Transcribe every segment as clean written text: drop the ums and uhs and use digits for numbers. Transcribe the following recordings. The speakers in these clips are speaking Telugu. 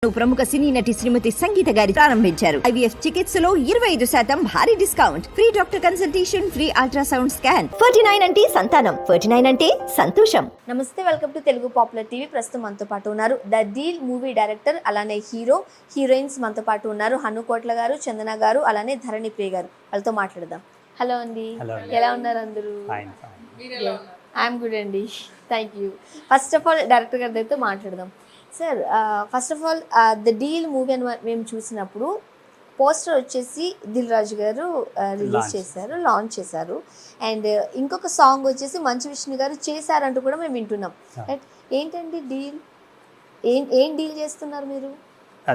ప్రముఖ సినీ నటి శ్రీమతి సంగీత గారి ప్రారంభించారు. IVF చికిత్సలో 25% భారీ discount, free doctor consultation, free ultrasound scan. 49 అంటే సంతానం, 49 అంటే సంతోషం. నమస్తే, welcome to Telugu popular TV. ప్రస్తుతం మనతో పాటు ఉన్నారు ద డీల్ మూవీ డైరెక్టర్, అలానే హీరోయిన్స్ మనతో పాటు ఉన్నారు. హను కోట్ల గారు, చందన గారు, అలానే ధరణి ప్రియ గారు. వాళ్ళతో మాట్లాడదాం. హలో అండి, ఎలా ఉన్నారు అందరూ? ఐఎమ్ గుడ్ అండి, thank you. First of all director గారి దగ్గరతో మాట్లాడదాం. Sir, first of all the deal movie అని మేము చూసినప్పుడు పోస్టర్ వచ్చేసి దిల్ రాజు గారు రిలీజ్ చేశారు, లాంచ్ చేశారు. అండ్ ఇంకొక సాంగ్ వచ్చేసి మంచు విష్ణు గారు చేశారంటూ కూడా మేము వింటున్నాం. రైట్, ఏంటండి డీల్? ఏం డీల్ చేస్తున్నారు మీరు?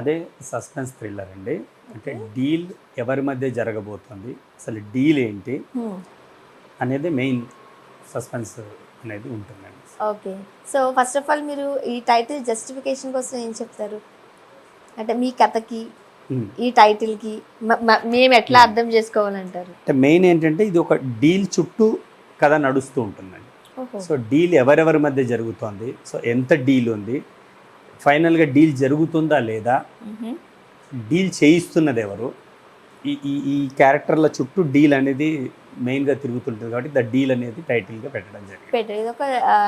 అదే సస్పెన్స్ థ్రిల్లర్ అండి. అంటే డీల్ ఎవరి మధ్య జరగబోతుంది, అసలు డీల్ ఏంటి అనేది మెయిన్ సస్పెన్స్ అనేది ఉంటుందండి. Okay, so first of all మీరు ఈ టైటిల్ జస్టిఫికేషన్ కోసం ఏం చెప్తారు? అంటే మీ కథకి ఈ టైటిల్కి మేము ఎట్లా అర్థం చేసుకోవాలంటారు? అంటే మెయిన్ ఏంటంటే ఇది ఒక డీల్ చుట్టూ కథ నడుస్తూ ఉంటుందండి. సో డీల్ ఎవరెవరి మధ్య జరుగుతుంది, సో ఎంత డీల్ ఉంది, ఫైనల్గా డీల్ జరుగుతుందా లేదా, డీల్ చేయిస్తున్నది ఎవరు, ఈ క్యారెక్టర్ల చుట్టూ డీల్ అనేది మెయిన్గా తిరుగుతుంటుంది. కాబట్టి ద డీల్ అనేది టైటిల్గా పెట్టడం జరిగింది. ఇది ఒక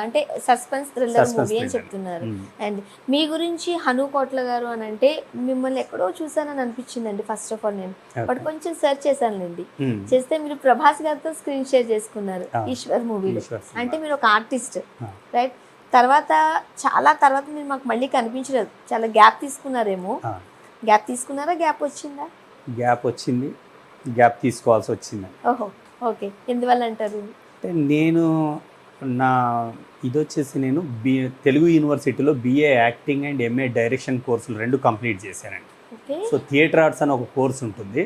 అంటే సస్పెన్స్ థ్రిల్లర్ మూవీ అని చెప్తున్నారు. అండ్ మీ గురించి హను కోట్ల గారు అని అంటే మిమ్మల్ని ఎక్కడో చూసానని అనిపించిందండి ఫస్ట్ ఆఫ్ ఆల్. నేను బట్ కొంచెం సెర్చ్ చేశానులేండి. చేస్తే మీరు ప్రభాస్ గారితో స్క్రీన్ షేర్ చేసుకున్నారు ఈశ్వర్ మూవీలో. అంటే మీరు ఒక ఆర్టిస్ట్, రైట్? తర్వాత మీరు మాకు మళ్ళీ కనిపించలేదు, చాలా గ్యాప్ తీసుకున్నారేమో. గ్యాప్ తీసుకున్నారా, గ్యాప్ వచ్చిందా? గ్యాప్ వచ్చింది, గ్యాప్ తీసుకోవాల్సి వచ్చింది. ఓహో, ఓకే. ఎందువల్ల అంటారు? అంటే నేను ఇది వచ్చేసి నేను తెలుగు యూనివర్సిటీలో BA acting and MA direction కోర్సులు 2 కంప్లీట్ చేశానండి. సో థియేటర్ ఆర్ట్స్ అని ఒక కోర్స్ ఉంటుంది.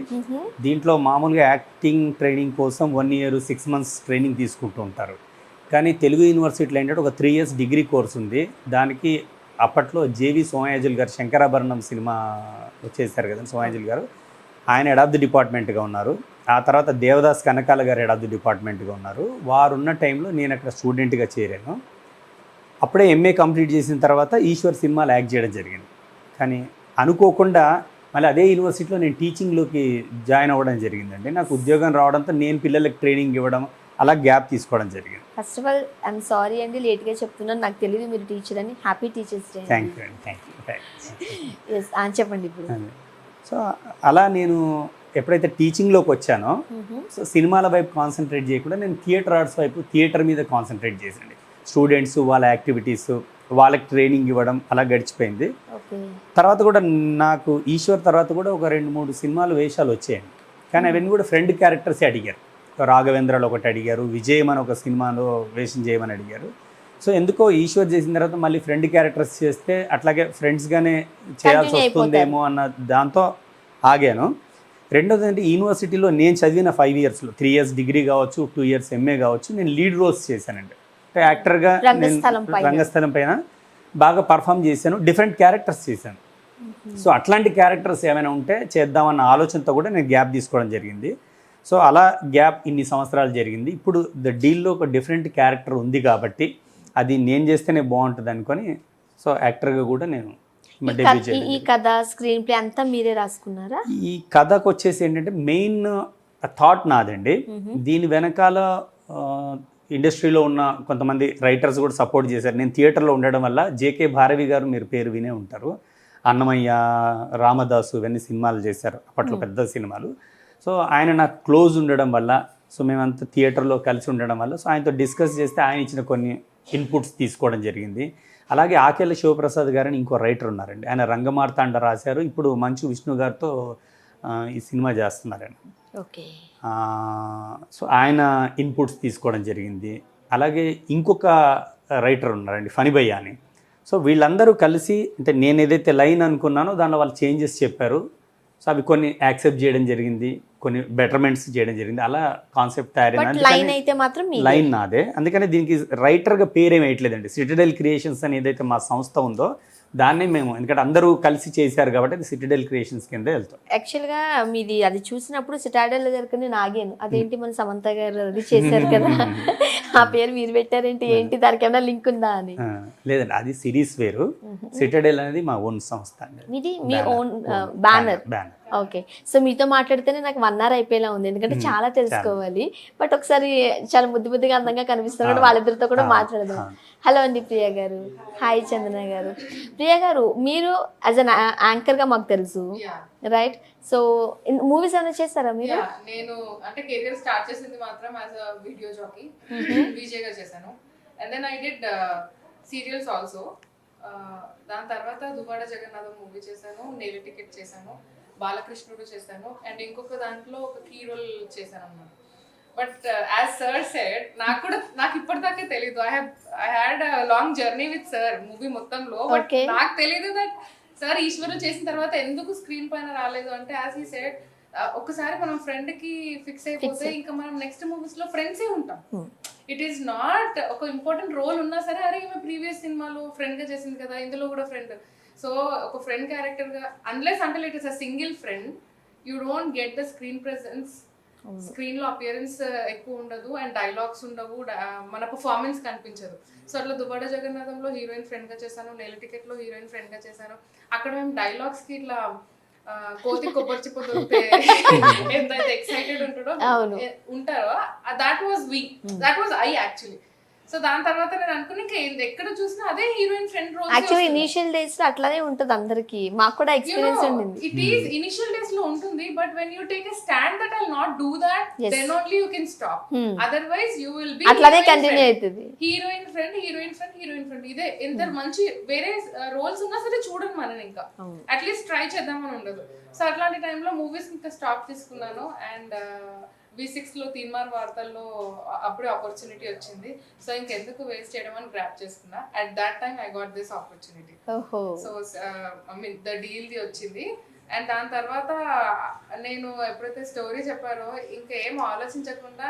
దీంట్లో మామూలుగా యాక్టింగ్ ట్రైనింగ్ కోసం 1 year 6 months ట్రైనింగ్ తీసుకుంటూ ఉంటారు. కానీ తెలుగు యూనివర్సిటీలో ఏంటంటే ఒక 3 years డిగ్రీ కోర్స్ ఉంది. దానికి అప్పట్లో JV సోమయాజుల్ గారు శంకరాభరణం సినిమా చేశారు కదా, సోమయాజుల్ గారు, ఆయన హెడ్ ఆఫ్ ది డిపార్ట్మెంట్గా ఉన్నారు. ఆ తర్వాత దేవదాస్ కనకాల గారు హెడ్ ఆఫ్ ది డిపార్ట్మెంట్గా ఉన్నారు. వారు ఉన్న టైంలో నేను అక్కడ స్టూడెంట్గా చేరాను. అప్పుడే MA కంప్లీట్ చేసిన తర్వాత ఈశ్వర్ సినిమాలు యాక్ట్ చేయడం జరిగింది. కానీ అనుకోకుండా మళ్ళీ అదే యూనివర్సిటీలో నేను టీచింగ్లోకి జాయిన్ అవ్వడం జరిగిందండి. నాకు ఉద్యోగం రావడంతో నేను పిల్లలకి ట్రైనింగ్ ఇవ్వడం, అలా గ్యాప్ తీసుకోవడం జరిగింది. First of all I'm sorry అండి, లేట్గా చెప్తున్నాను. నాకు తెలియదు మీరు టీచర్ అని. Happy teachers day. Thank you అండి, థ్యాంక్ యూ. ఎస్, చెప్పండి ఇప్పుడు. సో అలా నేను ఎప్పుడైతే టీచింగ్లోకి వచ్చానో, సో సినిమాల వైపు కాన్సన్ట్రేట్ చేయకుండా నేను థియేటర్ ఆర్ట్స్ వైపు, థియేటర్ మీద కాన్సన్ట్రేట్ చేశాను. స్టూడెంట్స్ వాళ్ళ యాక్టివిటీస్, వాళ్ళకి ట్రైనింగ్ ఇవ్వడం, అలా గడిచిపోయింది. తర్వాత కూడా నాకు ఈశ్వర్ తర్వాత కూడా ఒక 2-3 సినిమాలు వేషాలు వచ్చాయండి. కానీ అవన్నీ కూడా ఫ్రెండ్ క్యారెక్టర్సే అడిగారు. రాఘవేంద్రలో ఒకటి అడిగారు, విజయం అని ఒక సినిమాలో వేషం చేయమని అడిగారు. సో ఎందుకో ఈశ్వర్ చేసిన తర్వాత మళ్ళీ ఫ్రెండ్ క్యారెక్టర్స్ చేస్తే అట్లాగే ఫ్రెండ్స్గానే చేయాల్సి వస్తుందేమో అన్న దాంతో ఆగాను. రెండోది అంటే యూనివర్సిటీలో నేను చదివిన 5 yearsలో 3 years డిగ్రీ కావచ్చు, 2 years MA కావచ్చు, నేను లీడ్ రోల్స్ చేశానండి. అంటే యాక్టర్గా నేను రంగస్థలం పైన బాగా పర్ఫామ్ చేశాను, డిఫరెంట్ క్యారెక్టర్స్ చేశాను. సో అట్లాంటి క్యారెక్టర్స్ ఏమైనా ఉంటే చేద్దామన్న ఆలోచనతో కూడా నేను గ్యాప్ తీసుకోవడం జరిగింది. సో అలా గ్యాప్ ఇన్ని సంవత్సరాలు జరిగింది. ఇప్పుడు ద డీల్లో ఒక డిఫరెంట్ క్యారెక్టర్ ఉంది కాబట్టి అది నేను చేస్తేనే బాగుంటుంది అనుకొని, సో యాక్టర్గా కూడా నేను ఈ కథ, స్క్రీన్ ప్లే అంతా మీరే రాసుకున్నారా? ఈ కథకు వచ్చేసి ఏంటంటే మెయిన్ థాట్ నాదండి. దీని వెనకాల ఇండస్ట్రీలో ఉన్న కొంతమంది రైటర్స్ కూడా సపోర్ట్ చేశారు. నేను థియేటర్లో ఉండడం వల్ల JK భారవి గారు మీరు పేరు వినే ఉంటారు. అన్నమయ్య, రామదాసు ఇవన్నీ సినిమాలు చేశారు అప్పట్లో, పెద్ద సినిమాలు. సో ఆయన నాకు క్లోజ్ ఉండడం వల్ల, సో మేమంతా థియేటర్లో కలిసి ఉండడం వల్ల, సో ఆయనతో డిస్కస్ చేస్తే ఆయన ఇచ్చిన కొన్ని ఇన్పుట్స్ తీసుకోవడం జరిగింది. అలాగే ఆకేళ్ళ శివప్రసాద్ గారని ఇంకో రైటర్ ఉన్నారండి. ఆయన రంగమార్తాండ రాశారు. ఇప్పుడు మంచు విష్ణు గారితో ఈ సినిమా చేస్తున్నారండి. ఓకే. సో ఆయన ఇన్పుట్స్ తీసుకోవడం జరిగింది. అలాగే ఇంకొక రైటర్ ఉన్నారండి, ఫణిభయ్య అని. సో వీళ్ళందరూ కలిసి, అంటే నేను ఏదైతే లైన్ అనుకున్నానో దానిలో వాళ్ళు చేంజెస్ చెప్పారు. సో అవి కొన్ని యాక్సెప్ట్ చేయడం జరిగింది, కొన్ని బెటర్మెంట్స్ చేయడం జరిగింది. అలా కాన్సెప్ట్ తయారైంది. లైన్ నాదే, అందుకని దీనికి రైటర్గా పేరేం వేయట్లేదండి. సిటడెల్ క్రియేషన్స్ అని ఏదైతే మా సంస్థ ఉందో దాన్నే మేము, ఎందుకంటే అందరూ కలిసి చేశారు కాబట్టి అది సిటడెల్ క్రియేషన్స్ కింద వెళ్తాం. యాక్చువల్గా మీది అది చూసినప్పుడు సిటాడెల్ దగ్గర నేను ఆగాను, అదేంటి మన సమంత గారు అది చేశారు కదా ఆ పేరు మీరు పెట్టారేంటి, ఏంటి దానికి ఏమైనా లింక్ ఉందా అని? లేదండి, అది సిరీస్ వేరు. సిటడెల్ అనేది మా ఓన్ సంస్థ అండి. ఇది మీ own banner. Banner. Okay. So మీతో మాట్లాడితేనే నాకు 1 hour అయిపోయేలా ఉంది, ఎందుకంటే చాలా తెలుసుకోవాలి. బట్ ఒకసారి చాలా ముద్దుగా అందంగా కనిపిస్తారు కూడా, వాళ్ళిద్దరితో కూడా మాట్లాడదాం. హలో అండి ప్రియా గారు. హాయ్ చందన గారు. ప్రియా గారు, మీరు యాజ్ అన్ యాంకర్గా మాకు తెలుసు, రైట్? సో మూవీస్ ఏమైనా చేస్తారా మీరు? నేను అంటే కెరియర్ స్టార్ట్ చేసింది మాత్రం యాజ్ అ వీడియో జాకీ, విజేగా చేశాను. And then I did serials also. దాని తర్వాత దువ్వాడ జగన్నాథం మూవీ చేశాను, నేల టికెట్ చేశాను, బాలకృష్ణుడు చేశాను, అండ్ ఇంకొక దాంట్లో ఒక కీ రోల్ చేశాను అన్నమాట. బట్ యాజ్ సార్ సెడ్, నాకు ఇప్పటిదాకా తెలీదు. I had long journey with sir movie మొత్తంలో. బట్ నాకు తెలీదు దట్ సార్ ఈశ్వరు చేసిన తర్వాత ఎందుకు స్క్రీన్ పైన రాలేదు అంటే, యాజ్ హీ సెడ్, ఒకసారి మనం ఫ్రెండ్ కి ఫిక్స్ అయిపోతే ఇంకా మనం నెక్స్ట్ మూవీస్ లో ఫ్రెండ్సే ఉంటాం. ఇట్ ఈస్ నాట్ ఒక ఇంపార్టెంట్ రోల్ ఉన్నా సరే, అరే ఈమె ప్రీవియస్ సినిమాలో ఫ్రెండ్ గా చేసింది కదా, ఇందులో కూడా ఫ్రెండ్. సో ఒక ఫ్రెండ్ క్యారెక్టర్ గా, అన్లెస్ అంటే it is a single friend, you don't get the screen presence. Screen లో అపియరెన్స్ ఎక్కువ ఉండదు, అండ్ డైలాగ్స్ ఉండవు, మన పర్ఫార్మెన్స్ కనిపించదు. సో అట్లా దువ్వాడ జగన్నాథంలో హీరోయిన్ ఫ్రెండ్ గా చేశాను, నేల టికెట్ లో హీరోయిన్ ఫ్రెండ్ గా చేశాను. అక్కడ మేము డైలాగ్స్ కి ఇట్లా కోతి కొబ్బరి చిప్ప దొరికితే ఎంతైతే ఎక్సైటెడ్ ఉంటారో, that was I actually. So దాని తర్వాత నేను అనుకున్నా ఇంకా ఎక్కడ చూసినా అదే heroine friend role. Actually initial days లో అట్లానే ఉంటది అందరికి, మాకు కూడా ఎక్స్పీరియన్స్ ఉండింది. ఇట్ ఈస్ ఇనిషియల్ డేస్ లో ఉంటుంది, but when you take a stand that I'll not do that, then only you can stop. Otherwise you will be అట్లానే కంటిన్యూ అవుతుంది. Heroine friend, heroine friend, heroine friend, ఇదే ఎంత మంచి వేరే రోల్స్ ఉన్నా సరే చూడండి మనం, ఇంకా అట్లీస్ట్ ట్రై చేద్దామని ఉండదు. సో అట్లాంటి టైంలో మూవీస్ ఇంకా స్టాప్ తీసుకున్నాను. అండ్ V6 లో తీన్మార్ వార్తల్లో అప్పుడే ఆపర్చునిటీ వచ్చింది. సో ఇంకెందుకు వేస్ట్ చేయడం అని గ్రాప్ చేసుకున్నా. At that time I got this opportunity. So I mean the deal the వచ్చింది. అండ్ దాని తర్వాత నేను ఎప్పుడైతే స్టోరీ చెప్పారో ఇంకా ఏం ఆలోచించకుండా,